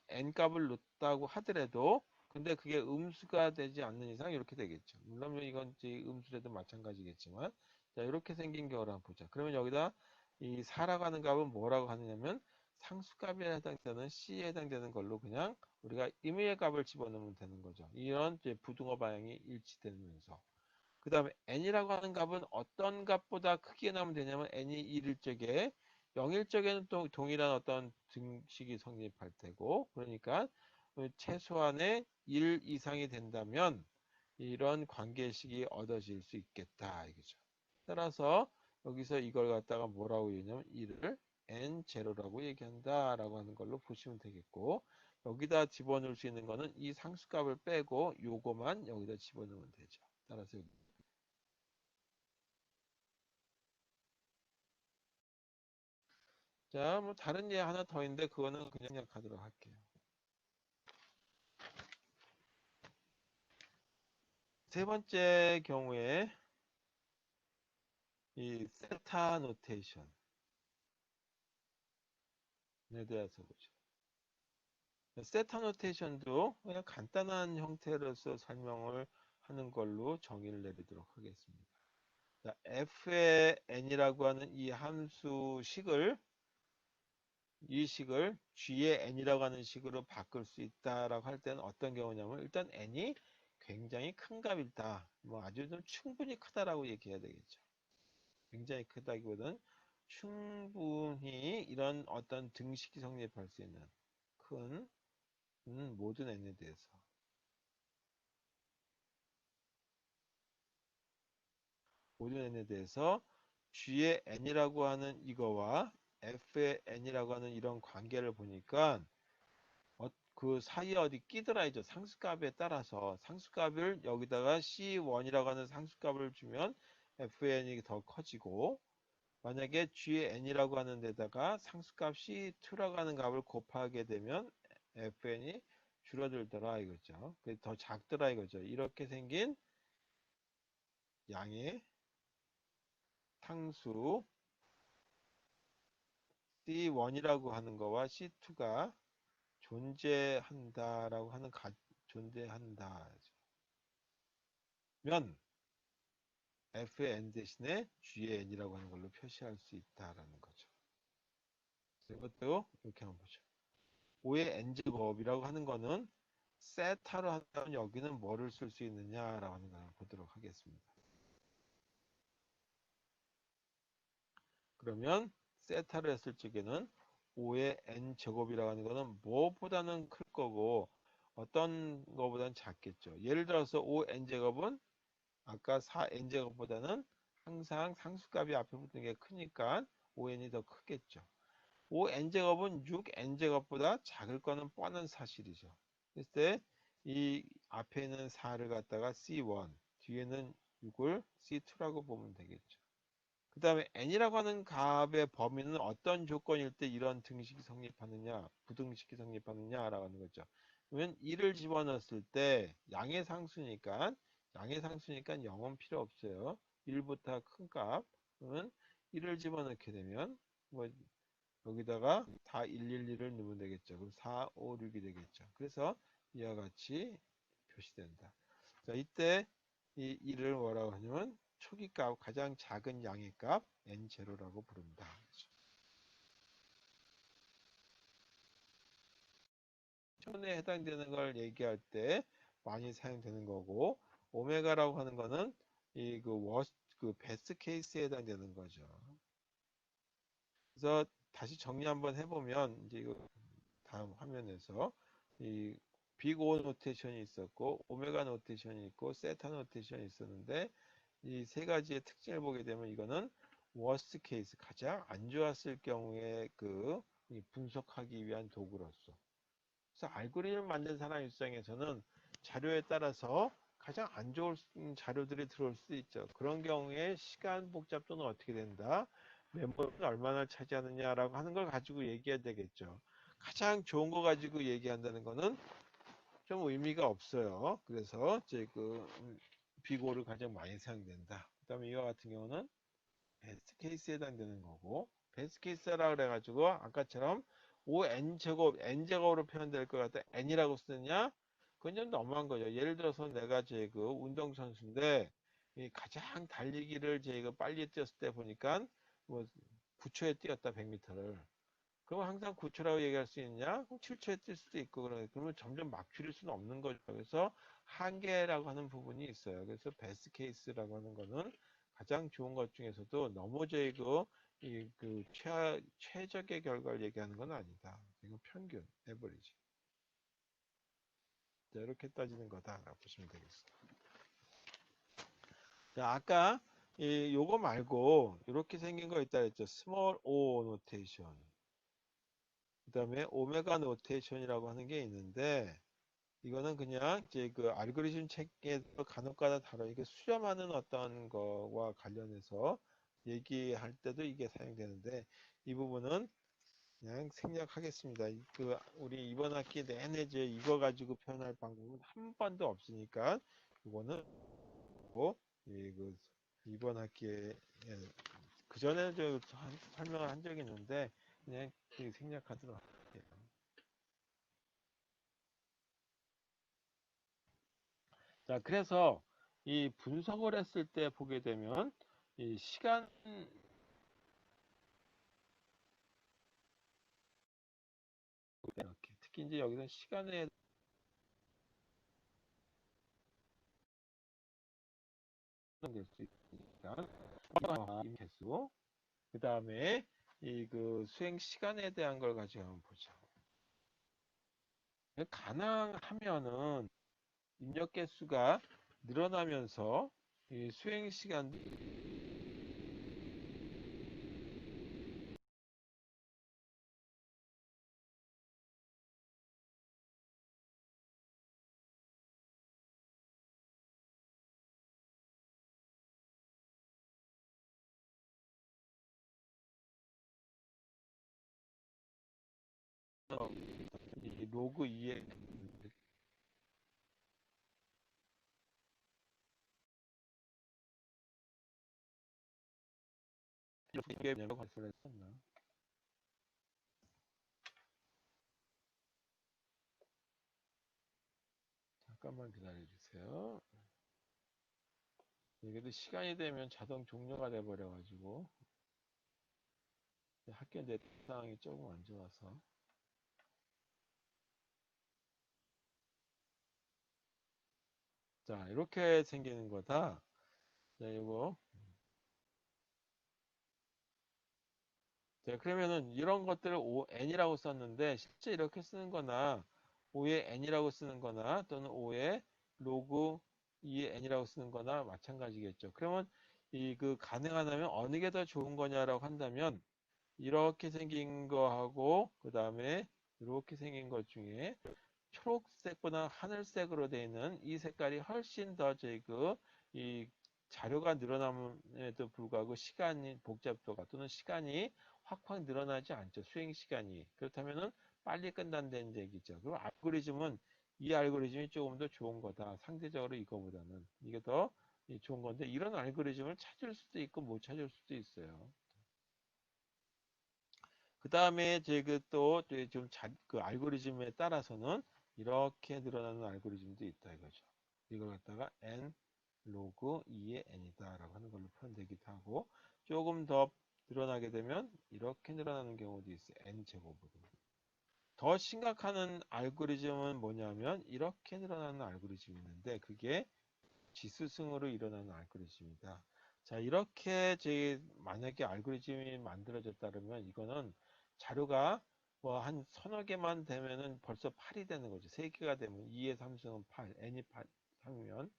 n값을 넣었다고 하더라도 근데 그게 음수가 되지 않는 이상 이렇게 되겠죠. 물론 이건 이제 음수라도 마찬가지겠지만 자 이렇게 생긴 경우를 한번 보자. 그러면 여기다 이 4라고 하는 값은 뭐라고 하느냐면 상수값에 해당되는 C에 해당되는 걸로 그냥 우리가 임의의 값을 집어넣으면 되는 거죠. 이런 이제 부등호 방향이 일치되면서 그 다음에 n이라고 하는 값은 어떤 값보다 크게 나오면 되냐면 n이 1일 적에 0일 적에는 또 동일한 어떤 등식이 성립할 테고 그러니까 최소한의 1 이상이 된다면 이런 관계식이 얻어질 수 있겠다 이거죠. 따라서 여기서 이걸 갖다가 뭐라고 얘기하냐면 1을 n0라고 얘기한다 라고 하는 걸로 보시면 되겠고 여기다 집어넣을 수 있는 거는 이 상수값을 빼고 요거만 여기다 집어넣으면 되죠. 따라서 자, 뭐 다른 예 하나 더 있는데 그거는 그냥 가도록 할게요. 세 번째 경우에 이 세타 노테이션에 대해서 보죠. 세타 노테이션도 그냥 간단한 형태로서 설명을 하는 걸로 정의를 내리도록 하겠습니다. 자, f의 n이라고 하는 이 함수식을 이 식을 g의 n이라고 하는 식으로 바꿀 수 있다라고 할 때는 어떤 경우냐면 일단 n이 굉장히 큰 값이다. 뭐 아주 좀 충분히 크다라고 얘기해야 되겠죠. 굉장히 크다기보다는 충분히 이런 어떤 등식이 성립할 수 있는 큰 모든 n에 대해서 모든 n에 대해서 g의 n이라고 하는 이거와 f의 n이라고 하는 이런 관계를 보니까 그 사이에 어디 끼더라 이죠. 상수값에 따라서 상수값을 여기다가 C1이라고 하는 상수값을 주면 FN이 더 커지고 만약에 GN이라고 하는 데다가 상수값 C2라고 하는 값을 곱하게 되면 FN이 줄어들더라 이거죠. 더 작더라 이거죠. 이렇게 생긴 양의 상수 C1이라고 하는 거와 C2가 존재한다라고 하는 존재한다. 면 fn 대신에 g의 n이라고 하는 걸로 표시할 수 있다라는 거죠. 이것도 이렇게 한번 보죠. 5의 n제곱이라고 하는 거는 세타로 한다면 여기는 뭐를 쓸 수 있느냐라고 하는 걸 보도록 하겠습니다. 그러면 세타를 했을 적에는 5의 n제곱이라고 하는 거는 뭐보다는 클 거고 어떤 거보다는 작겠죠. 예를 들어서 5n제곱은 아까 4n제곱보다는 항상 상수값이 앞에 붙는 게 크니까 5n이 더 크겠죠. 5n제곱은 6n제곱보다 작을 거는 뻔한 사실이죠. 그랬을 때 이 앞에 있는 4를 갖다가 C1, 뒤에는 6을 C2라고 보면 되겠죠. 그 다음에 n이라고 하는 값의 범위는 어떤 조건일 때 이런 등식이 성립하느냐, 부등식이 성립하느냐라고 하는 거죠. 그러면 1을 집어넣었을 때 양의 상수니까 0은 필요 없어요. 1부터 큰 값, 그러면 1을 집어넣게 되면 뭐 여기다가 다 111을 넣으면 되겠죠. 그럼 4, 5, 6이 되겠죠. 그래서 이와 같이 표시된다. 자, 이때 이 이를 뭐라고 하냐면 초기 값, 가장 작은 양의 값 n0라고 부른다. 천에 해당되는 걸 얘기할 때 많이 사용되는 거고, 오메가라고 하는 거는 그 베스트 케이스에 해당되는 거죠. 그래서 다시 정리 한번 해보면 이제 이거 다음 화면에서 이 빅오 노테이션이 있었고 오메가 노테이션이 있고 세타 노테이션이 있었는데 이 세 가지의 특징을 보게 되면 이거는 워스트 케이스 가장 안 좋았을 경우에 분석하기 위한 도구로서, 그래서 알고리즘 만든 사람 입장에서는 자료에 따라서 가장 안 좋은 자료들이 들어올 수도 있죠. 그런 경우에 시간 복잡도는 어떻게 된다? 메모리는 얼마나 차지하느냐라고 하는 걸 가지고 얘기해야 되겠죠. 가장 좋은 거 가지고 얘기한다는 거는 좀 의미가 없어요. 그래서 이제 비고를 가장 많이 사용된다. 그다음에 이와 같은 경우는 베스트 케이스에 해당되는 거고, 베스트 케이스라 그래가지고 아까처럼 5n 제곱 n제곱으로 표현될 것 같다 n이라고 쓰느냐, 그건 좀 너무한 거죠. 예를 들어서 내가 운동선수인데 가장 달리기를 빨리 뛰었을 때 보니까 뭐 9초에 뛰었다 100m를. 그럼 항상 9초라고 얘기할 수 있냐? 그럼 7초에 뛸 수도 있고, 그러면 점점 막 줄일 수는 없는 거죠. 그래서 한계라고 하는 부분이 있어요. 그래서 베스트 케이스라고 하는 거는 가장 좋은 것 중에서도 너무 최적의 결과를 얘기하는 건 아니다. 이건 평균, 에버리지. 자, 이렇게 따지는 거다라고 보시면 되겠습니다. 자, 아까 요거 말고 이렇게 생긴 거 있다 했죠. 스몰 o 노테이션. 그 다음에 오메가 노테이션이라고 하는 게 있는데, 이거는 그냥 알고리즘 책에서 간혹가다 이게 수렴하는 어떤 거와 관련해서 얘기할 때도 이게 사용되는데, 이 부분은 그냥 생략하겠습니다. 우리 이번 학기 내내 이거 가지고 표현할 방법은 한 번도 없으니까 이거는 뭐 이번 학기에 그 전에 설명을 한 적이 있는데 그냥 생략하도록 할게요. 자, 그래서 이 분석을 했을 때 보게 되면 이 시간, 이렇게 특히 이제 여기서 시간에 해당될 수 있으니까 개수, 그 다음에 수행 시간에 대한 걸 가지고 한번 보죠. 가능하면은 입력 개수가 늘어나면서 이 수행 시간 로그 2에 이게 발표했었나? 잠깐만 기다려 주세요. 이게도 시간이 되면 자동 종료가 돼 버려가지고 학교 내 상황이 조금 안 좋아서. 자, 이렇게 생기는 거다. 자, 이거. 자, 그러면은 이런 것들을 n이라고 썼는데 실제 이렇게 쓰는 거나 5의 n이라고 쓰는 거나 또는 5의 로그 2의 n이라고 쓰는 거나 마찬가지겠죠. 그러면 가능하다면 어느 게 더 좋은 거냐라고 한다면 이렇게 생긴 거하고 그 다음에 이렇게 생긴 것 중에 초록색보다 하늘색으로 되어 있는 이 색깔이 훨씬 더 이 자료가 늘어남에도 불구하고 시간이 복잡도가 또는 시간이 확 늘어나지 않죠. 수행 시간이. 그렇다면은 빨리 끝난다는 얘기죠. 그럼 알고리즘은 이 알고리즘이 조금 더 좋은 거다. 상대적으로 이거보다는 이게 더 좋은 건데 이런 알고리즘을 찾을 수도 있고 못 찾을 수도 있어요. 그 다음에 좀 알고리즘에 따라서는 이렇게 늘어나는 알고리즘도 있다 이거죠. 이걸 갖다가 n 로그 2의 n이다 라고 하는 걸로 표현되기도 하고, 조금 더 늘어나게 되면 이렇게 늘어나는 경우도 있어요. n제곱으로. 더 심각한 알고리즘은 뭐냐면 이렇게 늘어나는 알고리즘이 있는데, 그게 지수승으로 일어나는 알고리즘이다. 자, 이렇게 만약에 알고리즘이 만들어졌다면 이거는 자료가 뭐 한 서너 개만 되면은 벌써 8이 되는 거죠. 3개가 되면 2의 3승은 8, n이 3이면,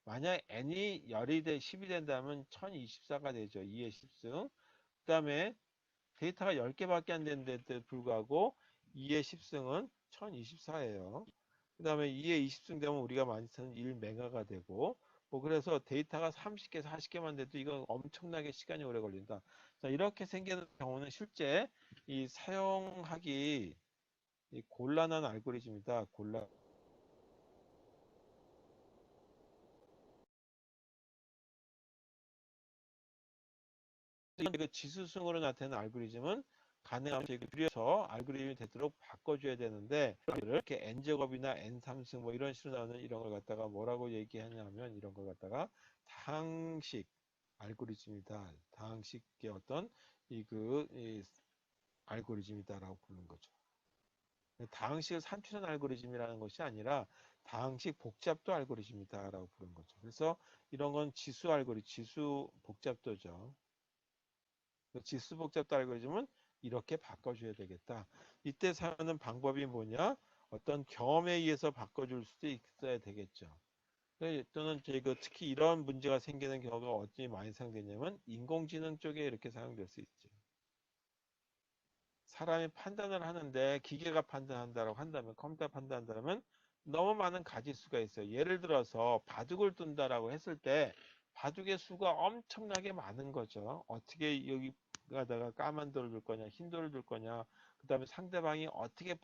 만약 n이 10이 된다면 1024가 되죠. 2의 10승. 그 다음에 데이터가 10개밖에 안 되는데도 불구하고 2의 10승은 1024예요. 그 다음에 2의 20승 되면 우리가 많이 쓰는 1메가가 되고, 뭐 그래서 데이터가 30개, 40개만 돼도 이건 엄청나게 시간이 오래 걸린다. 자, 이렇게 생기는 경우는 실제 이 사용하기 곤란한 알고리즘이다. 이거 지수승으로 나타내는 알고리즘은 가능하면 줄여서 알고리즘이 되도록 바꿔줘야 되는데, 이렇게 n제곱이나 n3승 뭐 이런 식으로 나오는 이런 걸 갖다가 뭐라고 얘기하냐면, 이런 걸 갖다가 다항식 알고리즘이다. 다항식의 어떤 이 알고리즘이다라고 부르는 거죠. 다항식을 산출한 알고리즘이라는 것이 아니라 다항식 복잡도 알고리즘이다라고 부르는 거죠. 그래서 이런 건 지수 알고리즘, 지수 복잡도죠. 지수 복잡도 알고리즘은 이렇게 바꿔줘야 되겠다. 이때 사용하는 방법이 뭐냐? 어떤 경험에 의해서 바꿔줄 수도 있어야 되겠죠. 또는 특히 이런 문제가 생기는 경우가 어찌 많이 사용되냐면 인공지능 쪽에 이렇게 사용될 수 있죠. 사람이 판단을 하는데 기계가 판단한다고 한다면, 컴퓨터가 판단한다면 너무 많은 가지수가 있어요. 예를 들어서 바둑을 둔다라고 했을 때 바둑의 수가 엄청나게 많은 거죠. 어떻게 여기다가 까만 돌을 둘 거냐, 흰 돌을 둘 거냐, 그 다음에 상대방이 어떻게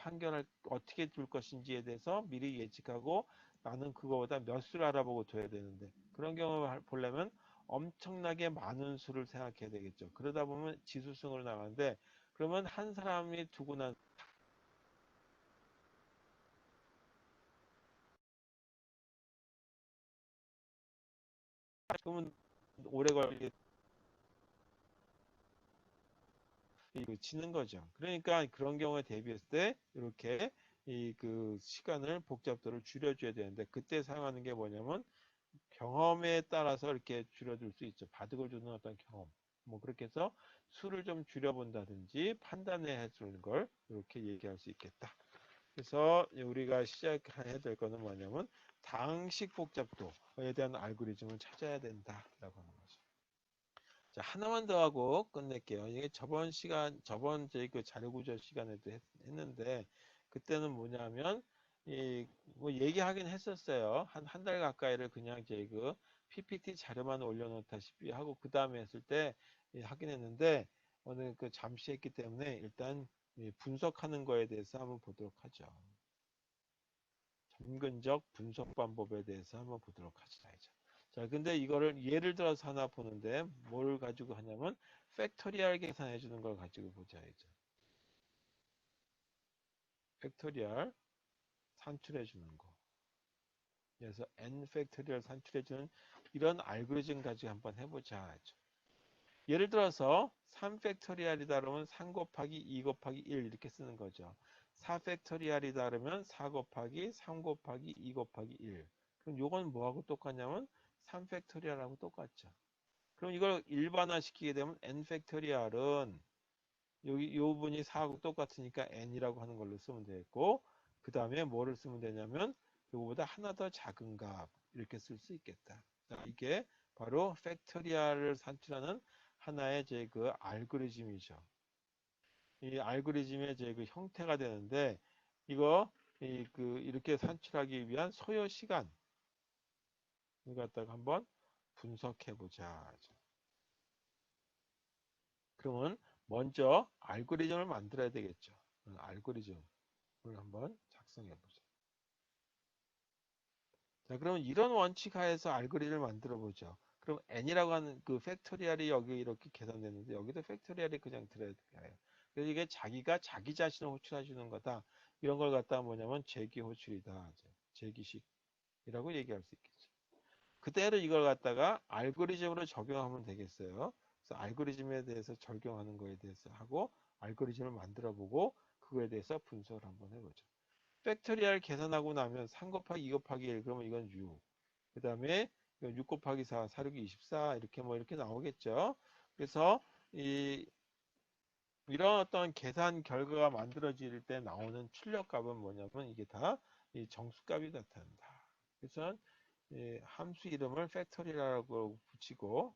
둘 것인지에 대해서 미리 예측하고 나는 그거보다 몇 수를 알아보고 둬야 되는데, 그런 경우를 보려면 엄청나게 많은 수를 생각해야 되겠죠. 그러다 보면 지수승으로 나가는데, 그러면 한 사람이 두고 난 그러면 오래 걸리게 치는 거죠. 그러니까 그런 경우에 대비했을 때 이렇게 시간을 복잡도를 줄여줘야 되는데, 그때 사용하는 게 뭐냐면 경험에 따라서 이렇게 줄여줄 수 있죠. 바둑을 두는 어떤 경험. 뭐 그렇게 해서 수를 좀 줄여본다든지 판단해 주는 걸 이렇게 얘기할 수 있겠다. 그래서 우리가 시작해야 될 거는 뭐냐면 다항식 복잡도에 대한 알고리즘을 찾아야 된다라고 하는 거죠. 자, 하나만 더 하고 끝낼게요. 이게 저번 저희 그 자료 구조 시간에도 했는데, 그때는 뭐냐면 뭐 얘기하긴 했었어요. 한 달 가까이를 그냥 저희 그 PPT 자료만 올려놓다시피 하고 그 다음에 했을 때 하긴 했는데, 오늘 잠시 했기 때문에 일단 분석하는 거에 대해서 한번 보도록 하죠. 점근적 분석 방법에 대해서 한번 보도록 하자 이제. 자, 근데 이거를 예를 들어서 하나 보는데 뭘 가지고 하냐면 팩토리얼 계산해 주는 걸 가지고 보자 이제. 팩토리얼 산출해 주는 거. 그래서 n 팩토리얼 산출해 주는 이런 알고리즘 가지고 한번 해보자 이제. 예를 들어서 3 팩토리얼이다 그러면 3 곱하기 2 곱하기 1 이렇게 쓰는 거죠. 4 팩토리얼이다 그러면 4 곱하기 3 곱하기 2 곱하기 1. 그럼 요건 뭐하고 똑같냐면 3 팩토리얼하고 똑같죠. 그럼 이걸 일반화 시키게 되면 n 팩토리얼은 여기 요 분이 4하고 똑같으니까 n이라고 하는 걸로 쓰면 되겠고, 그 다음에 뭐를 쓰면 되냐면 요거보다 하나 더 작은 값 이렇게 쓸 수 있겠다. 자, 이게 바로 팩토리얼을 산출하는 하나의 알고리즘이죠. 이 알고리즘의 형태가 되는데, 이거 이렇게 산출하기 위한 소요 시간 이거 갖다가 한번 분석해 보자. 그러면 먼저 알고리즘을 만들어야 되겠죠. 알고리즘을 한번 작성해 보죠. 자, 그러면 이런 원칙 하에서 알고리즘을 만들어 보죠. 그럼 n이라고 하는 그 팩토리얼이 여기 이렇게 계산되는데, 여기도 팩토리얼이 그냥 들어야 돼요. 그래서 이게 자기가 자기 자신을 호출해 주는 거다. 이런 걸 갖다 뭐냐면 재기 호출이다. 재기식이라고 얘기할 수 있겠죠. 그대로 이걸 갖다가 알고리즘으로 적용하면 되겠어요. 그래서 알고리즘에 대해서 적용하는 거에 대해서 하고 알고리즘을 만들어 보고 그거에 대해서 분석을 한번 해보죠. 팩토리얼 계산하고 나면 3 곱하기 2 곱하기 1 그러면 이건 6. 그 다음에 6 곱하기 4, 4, 6, 24 이렇게 뭐 이렇게 나오겠죠. 그래서 이런 어떤 계산 결과가 만들어질 때 나오는 출력값은 뭐냐면 이게 다 이 정수값이 나타난다. 그래서 함수 이름을 팩토리라고 붙이고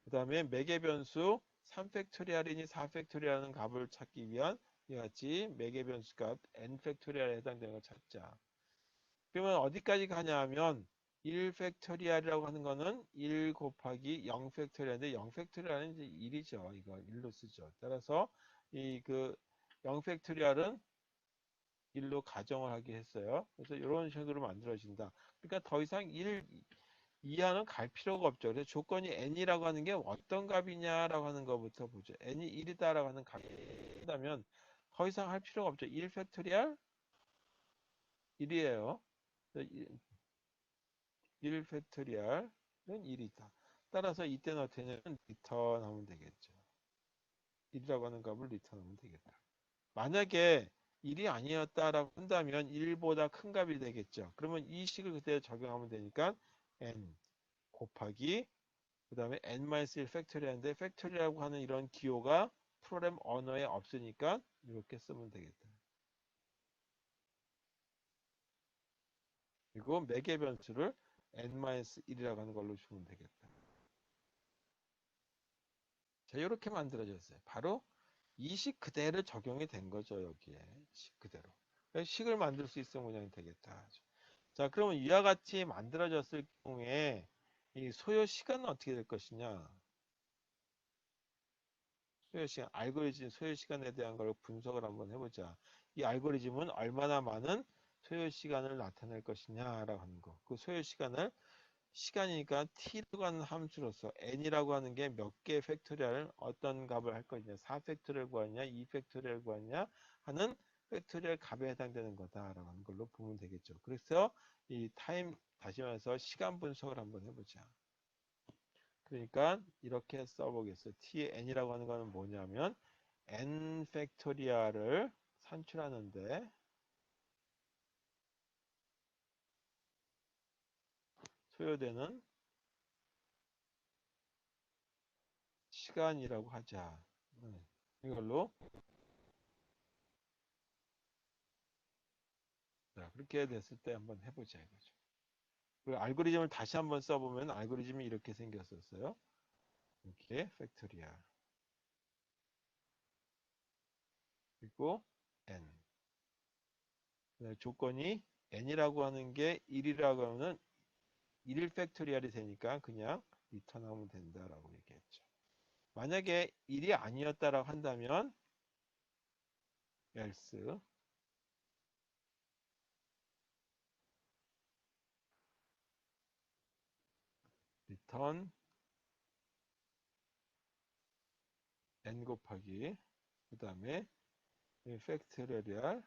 그 다음에 매개 변수 3팩토리얼이니 4팩토리얼하는 값을 찾기 위한 이와 같이 매개 변수 값 n 팩토리얼에 해당되는 걸 찾자. 그러면 어디까지 가냐 하면 1팩토리얼이라고 하는 거는 1 곱하기 0팩토리얼인데 0팩토리얼은 이제 1이죠. 이거 1로 쓰죠. 따라서 이 그 0팩토리얼은 1로 가정을 하게 했어요. 그래서 이런 식으로 만들어진다. 그러니까 더 이상 1 이하는 갈 필요가 없죠. 그래서 조건이 n이라고 하는 게 어떤 값이냐라고 하는 것부터 보죠. n이 1이다라고 하는 값이 있다면 더 이상 할 필요가 없죠. 1 팩토리얼 1이에요. 1 팩토리얼은 1이다. 따라서 이때는 어떻게 하냐면 리턴 하면 되겠죠. 1이라고 하는 값을 리턴 하면 되겠다. 만약에 1이 아니었다라고 한다면 1보다 큰 값이 되겠죠. 그러면 이 식을 그때 적용하면 되니까 n 곱하기 그 다음에 n-1 팩토리얼인데 팩토리라고 하는 이런 기호가 프로그램 언어에 없으니까 이렇게 쓰면 되겠다. 그리고 매개 변수를 n-1이라고 하는 걸로 주면 되겠다. 자, 이렇게 만들어졌어요. 바로 이 식 그대로 적용이 된 거죠, 여기에. 식 그대로. 식을 만들 수 있으면 그냥 되겠다. 자, 그러면 이와 같이 만들어졌을 경우에 이 소요 시간은 어떻게 될 것이냐? 소요 시간, 알고리즘 소요 시간에 대한 걸 분석을 한번 해보자. 이 알고리즘은 얼마나 많은 소요 시간을 나타낼 것이냐라고 하는 거. 그 소요 시간을 시간이니까 t라고 하는 함수로서 n이라고 하는 게 몇 개의 팩토리얼 어떤 값을 할 거냐 4팩토리얼 구하냐 2팩토리얼 구하냐 하는 팩토리얼 값에 해당되는 거다라고 하는 걸로 보면 되겠죠. 그래서 이 타임 다시 말해서 시간 분석을 한번 해보자. 그러니까 이렇게 써보겠어요. t의 n이라고 하는 거는 뭐냐면 n 팩토리얼을 산출하는데 소요되는 시간이라고 하자. 이걸로 자, 그렇게 됐을 때 한번 해보자 이거죠. 그리고 알고리즘을 다시 한번 써보면 알고리즘이 이렇게 생겼었어요. 이렇게 팩토리얼 그리고 n 조건이 n이라고 하는 게 1이라고 하면 1 팩토리얼이 되니까 그냥 리턴하면 된다라고 얘기했죠. 만약에 1이 아니었다라고 한다면 else return n 곱하기 그 다음에 팩토리얼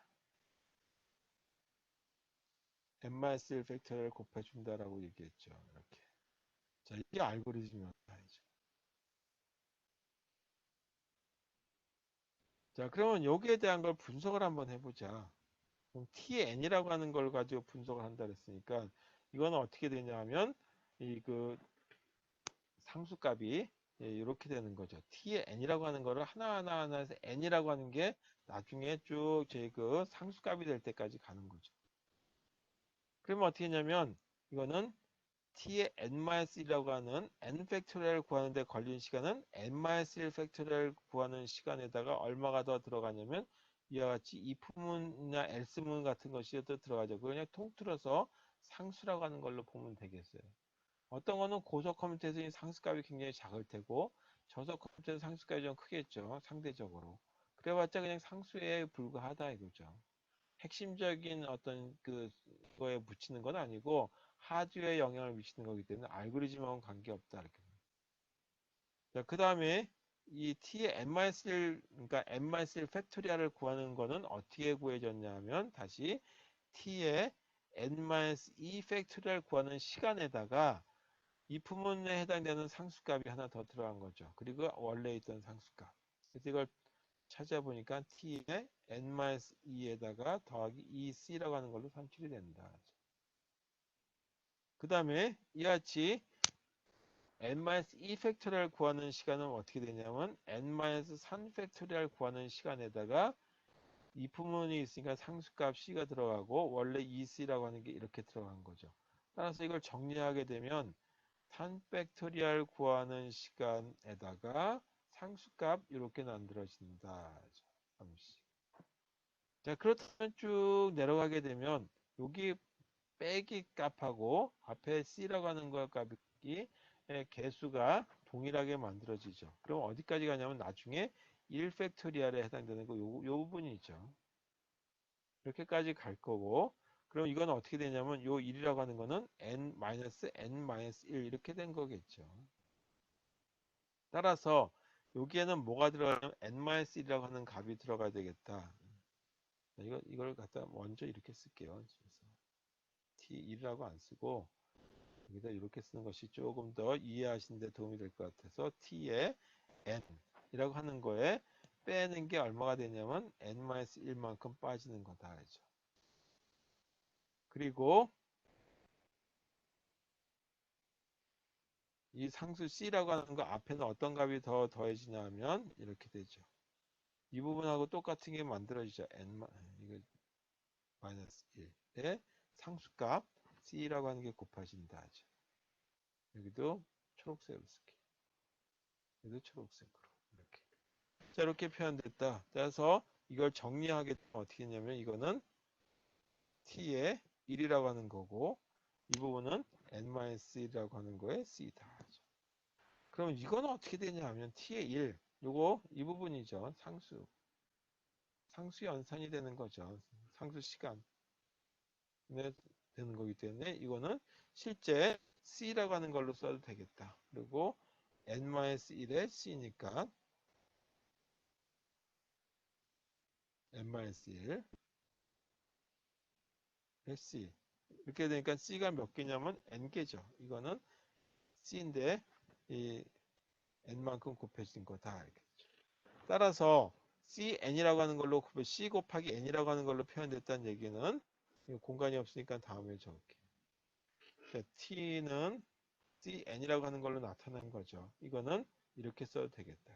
n-1 팩토리얼 곱해준다라고 얘기했죠. 이렇게. 자, 이게 알고리즘이었다. 자, 그러면 여기에 대한 걸 분석을 한번 해보자. 그럼 TN이라고 하는 걸 가지고 분석을 한다 그랬으니까 이거는 어떻게 되냐 하면 이 그 상수값이 이렇게 되는 거죠. T의 N이라고 하는 거를 하나하나 해서 N이라고 하는 게 나중에 쭉 제 그 상수값이 될 때까지 가는 거죠. 그러면 어떻게 했냐면 이거는 t의 n-1이라고 하는 n 팩토리얼 구하는데 걸린 시간은 n-1 팩토리얼 구하는 시간에다가 얼마가 더 들어가냐면 이와 같이 if문이나 else문 같은 것이 더 들어가죠. 그냥 통틀어서 상수라고 하는 걸로 보면 되겠어요. 어떤 거는 고속 컴퓨터에서 상수값이 굉장히 작을 테고 저속 컴퓨터에서 상수값이 좀 크겠죠. 상대적으로. 그래봤자 그냥 상수에 불과하다 이거죠. 핵심적인 어떤 그거에 붙이는 건 아니고 하드웨어에 영향을 미치는 거기 때문에 알고리즘하고는 관계없다 이렇게. 자, 그 다음에 이 t의 n-1 그러니까 n-1 팩토리얼을 구하는 거는 어떻게 구해졌냐 하면 다시 t의 n-2 팩토리얼 구하는 시간에다가 이 부분에 해당되는 상수값이 하나 더 들어간 거죠. 그리고 원래 있던 상수값. 그래서 이걸 찾아보니까 t의 n-2에다가 더하기 2c라고 하는 걸로 산출이 된다. 그 다음에 이와 같이 n-2 팩토리얼 구하는 시간은 어떻게 되냐면 n-3 팩토리얼 구하는 시간에다가 이 부분이 있으니까 상수값 c가 들어가고 원래 2c라고 하는 게 이렇게 들어간 거죠. 따라서 이걸 정리하게 되면 3 팩토리얼 구하는 시간에다가 상수값 이렇게 만들어진다. 3c. 자, 그렇다면 쭉 내려가게 되면 여기 빼기 값하고 앞에 c라고 하는 거 값이 개수가 동일하게 만들어지죠. 그럼 어디까지 가냐면 나중에 1 팩토리얼에 해당되는 요 부분이죠. 이렇게까지 갈 거고, 그럼 이건 어떻게 되냐면 요 1이라고 하는 거는 n-1 이렇게 된 거겠죠. 따라서 여기에는 뭐가 들어가냐면 n-1이라고 하는 값이 들어가야 되겠다. 이걸 갖다 먼저 이렇게 쓸게요. 그래서 t1이라고 안 쓰고 여기다 이렇게 쓰는 것이 조금 더 이해하시는 데 도움이 될 것 같아서 t의 n이라고 하는 거에 빼는 게 얼마가 되냐면 n-1만큼 빠지는 거다. 그죠? 그리고 이 상수 c라고 하는 거 앞에는 어떤 값이 더 더해지냐 하면 이렇게 되죠. 이 부분하고 똑같은 게 만들어지죠. 이거 마이너스 1의 상수값 c라고 하는 게 곱해진다 하죠. 여기도 초록색으로 쓸게요. 여기도 초록색으로 이렇게. 자, 이렇게 표현됐다. 그래서 이걸 정리하게 되면 어떻게 되냐면 이거는 t의 1이라고 하는 거고 이 부분은 n-1이라고 하는 거에 c다. 그럼 이거는 어떻게 되냐 하면 t의 1 요거 이 부분이죠. 상수 연산이 되는 거죠. 상수 시간에 되는 거기 때문에 이거는 실제 c라고 하는 걸로 써도 되겠다. 그리고 n-1의 c니까 n-1의 c 이렇게 되니까 c가 몇 개냐면 n개죠. 이거는 c인데 이 n만큼 곱해진 거다. 따라서 cn이라고 하는 걸로 c 곱하기 n이라고 하는 걸로 표현됐다는 얘기는 공간이 없으니까 다음에 적을게. t는 cn이라고 하는 걸로 나타난 거죠. 이거는 이렇게 써도 되겠다.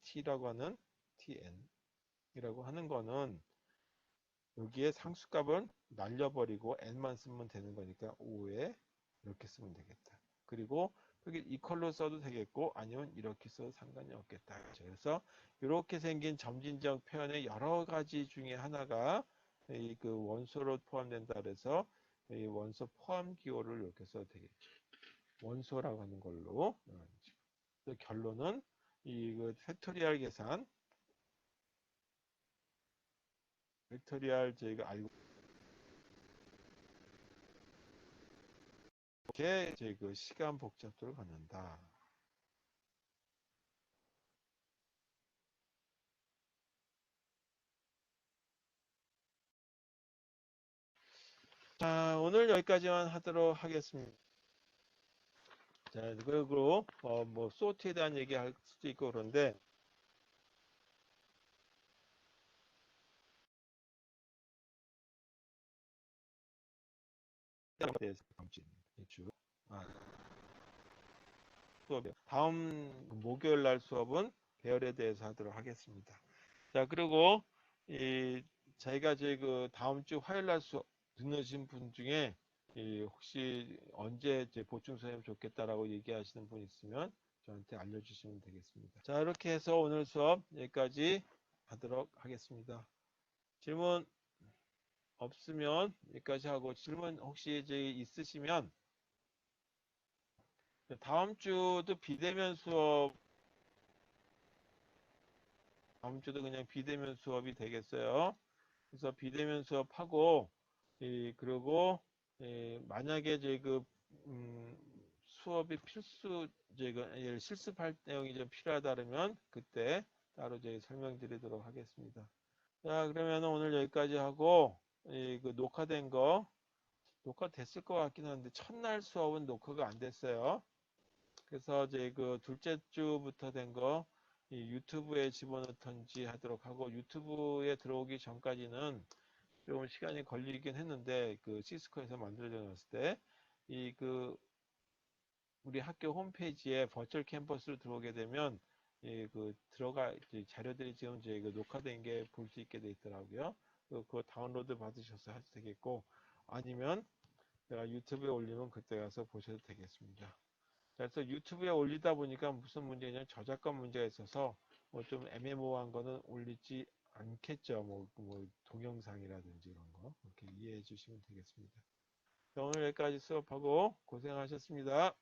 t라고 하는 tn이라고 하는 거는 여기에 상수값은 날려버리고 n만 쓰면 되는 거니까 5에 이렇게 쓰면 되겠다. 그리고 여기 이퀄로 써도 되겠고 아니면 이렇게 써도 상관이 없겠다. 그래서 이렇게 생긴 점진적 표현의 여러 가지 중에 하나가 이 그 원소로 포함된다 그래서 이 원소 포함 기호를 이렇게 써도 되겠죠. 원소라고 하는 걸로. 그래서 결론은 이 팩토리얼 계산, 팩토리얼 저희가 알고 이렇게 이제 그 시간 복잡도를 갖는다. 자, 오늘 여기까지만 하도록 하겠습니다. 자, 그리고 뭐 소트에 대한 얘기 할 수도 있고 그런데 대해서 주 아, 수업에 다음 목요일 날 수업은 배열에 대해서 하도록 하겠습니다. 자, 그리고 이 저희가 이제 그 다음 주 화요일 날 수업 듣는 분 중에 혹시 언제 이제 보충 선생님 좋겠다라고 얘기하시는 분 있으면 저한테 알려주시면 되겠습니다. 자, 이렇게 해서 오늘 수업 여기까지 하도록 하겠습니다. 질문 없으면 여기까지 하고 질문 혹시 이제 있으시면 다음 주도 비대면 수업 다음 주도 그냥 비대면 수업이 되겠어요. 그래서 비대면 수업하고 그리고 만약에 이제 그 수업이 필수 이제 그 실습할 내용이 좀 필요하다면 그때 따로 이제 설명드리도록 하겠습니다. 자, 그러면 오늘 여기까지 하고 그 녹화된 거 녹화됐을 것 같긴 한데 첫날 수업은 녹화가 안 됐어요. 그래서 이제 그 둘째 주부터 된 거 유튜브에 집어넣던지 하도록 하고 유튜브에 들어오기 전까지는 조금 시간이 걸리긴 했는데 그 시스코에서 만들어져 놨을 때 이 그 우리 학교 홈페이지에 버추얼 캠퍼스로 들어오게 되면 그 들어가 이제 자료들이 지금 이제 그 녹화된 게 볼 수 있게 돼 있더라고요. 그거 다운로드 받으셔서 하셔도 되겠고 아니면 내가 유튜브에 올리면 그때 가서 보셔도 되겠습니다. 그래서 유튜브에 올리다 보니까 무슨 문제냐 저작권 문제가 있어서 뭐 좀 애매모호한 거는 올리지 않겠죠. 뭐 동영상이라든지 이런 거 이렇게 이해해 주시면 되겠습니다. 오늘 여기까지 수업하고 고생하셨습니다.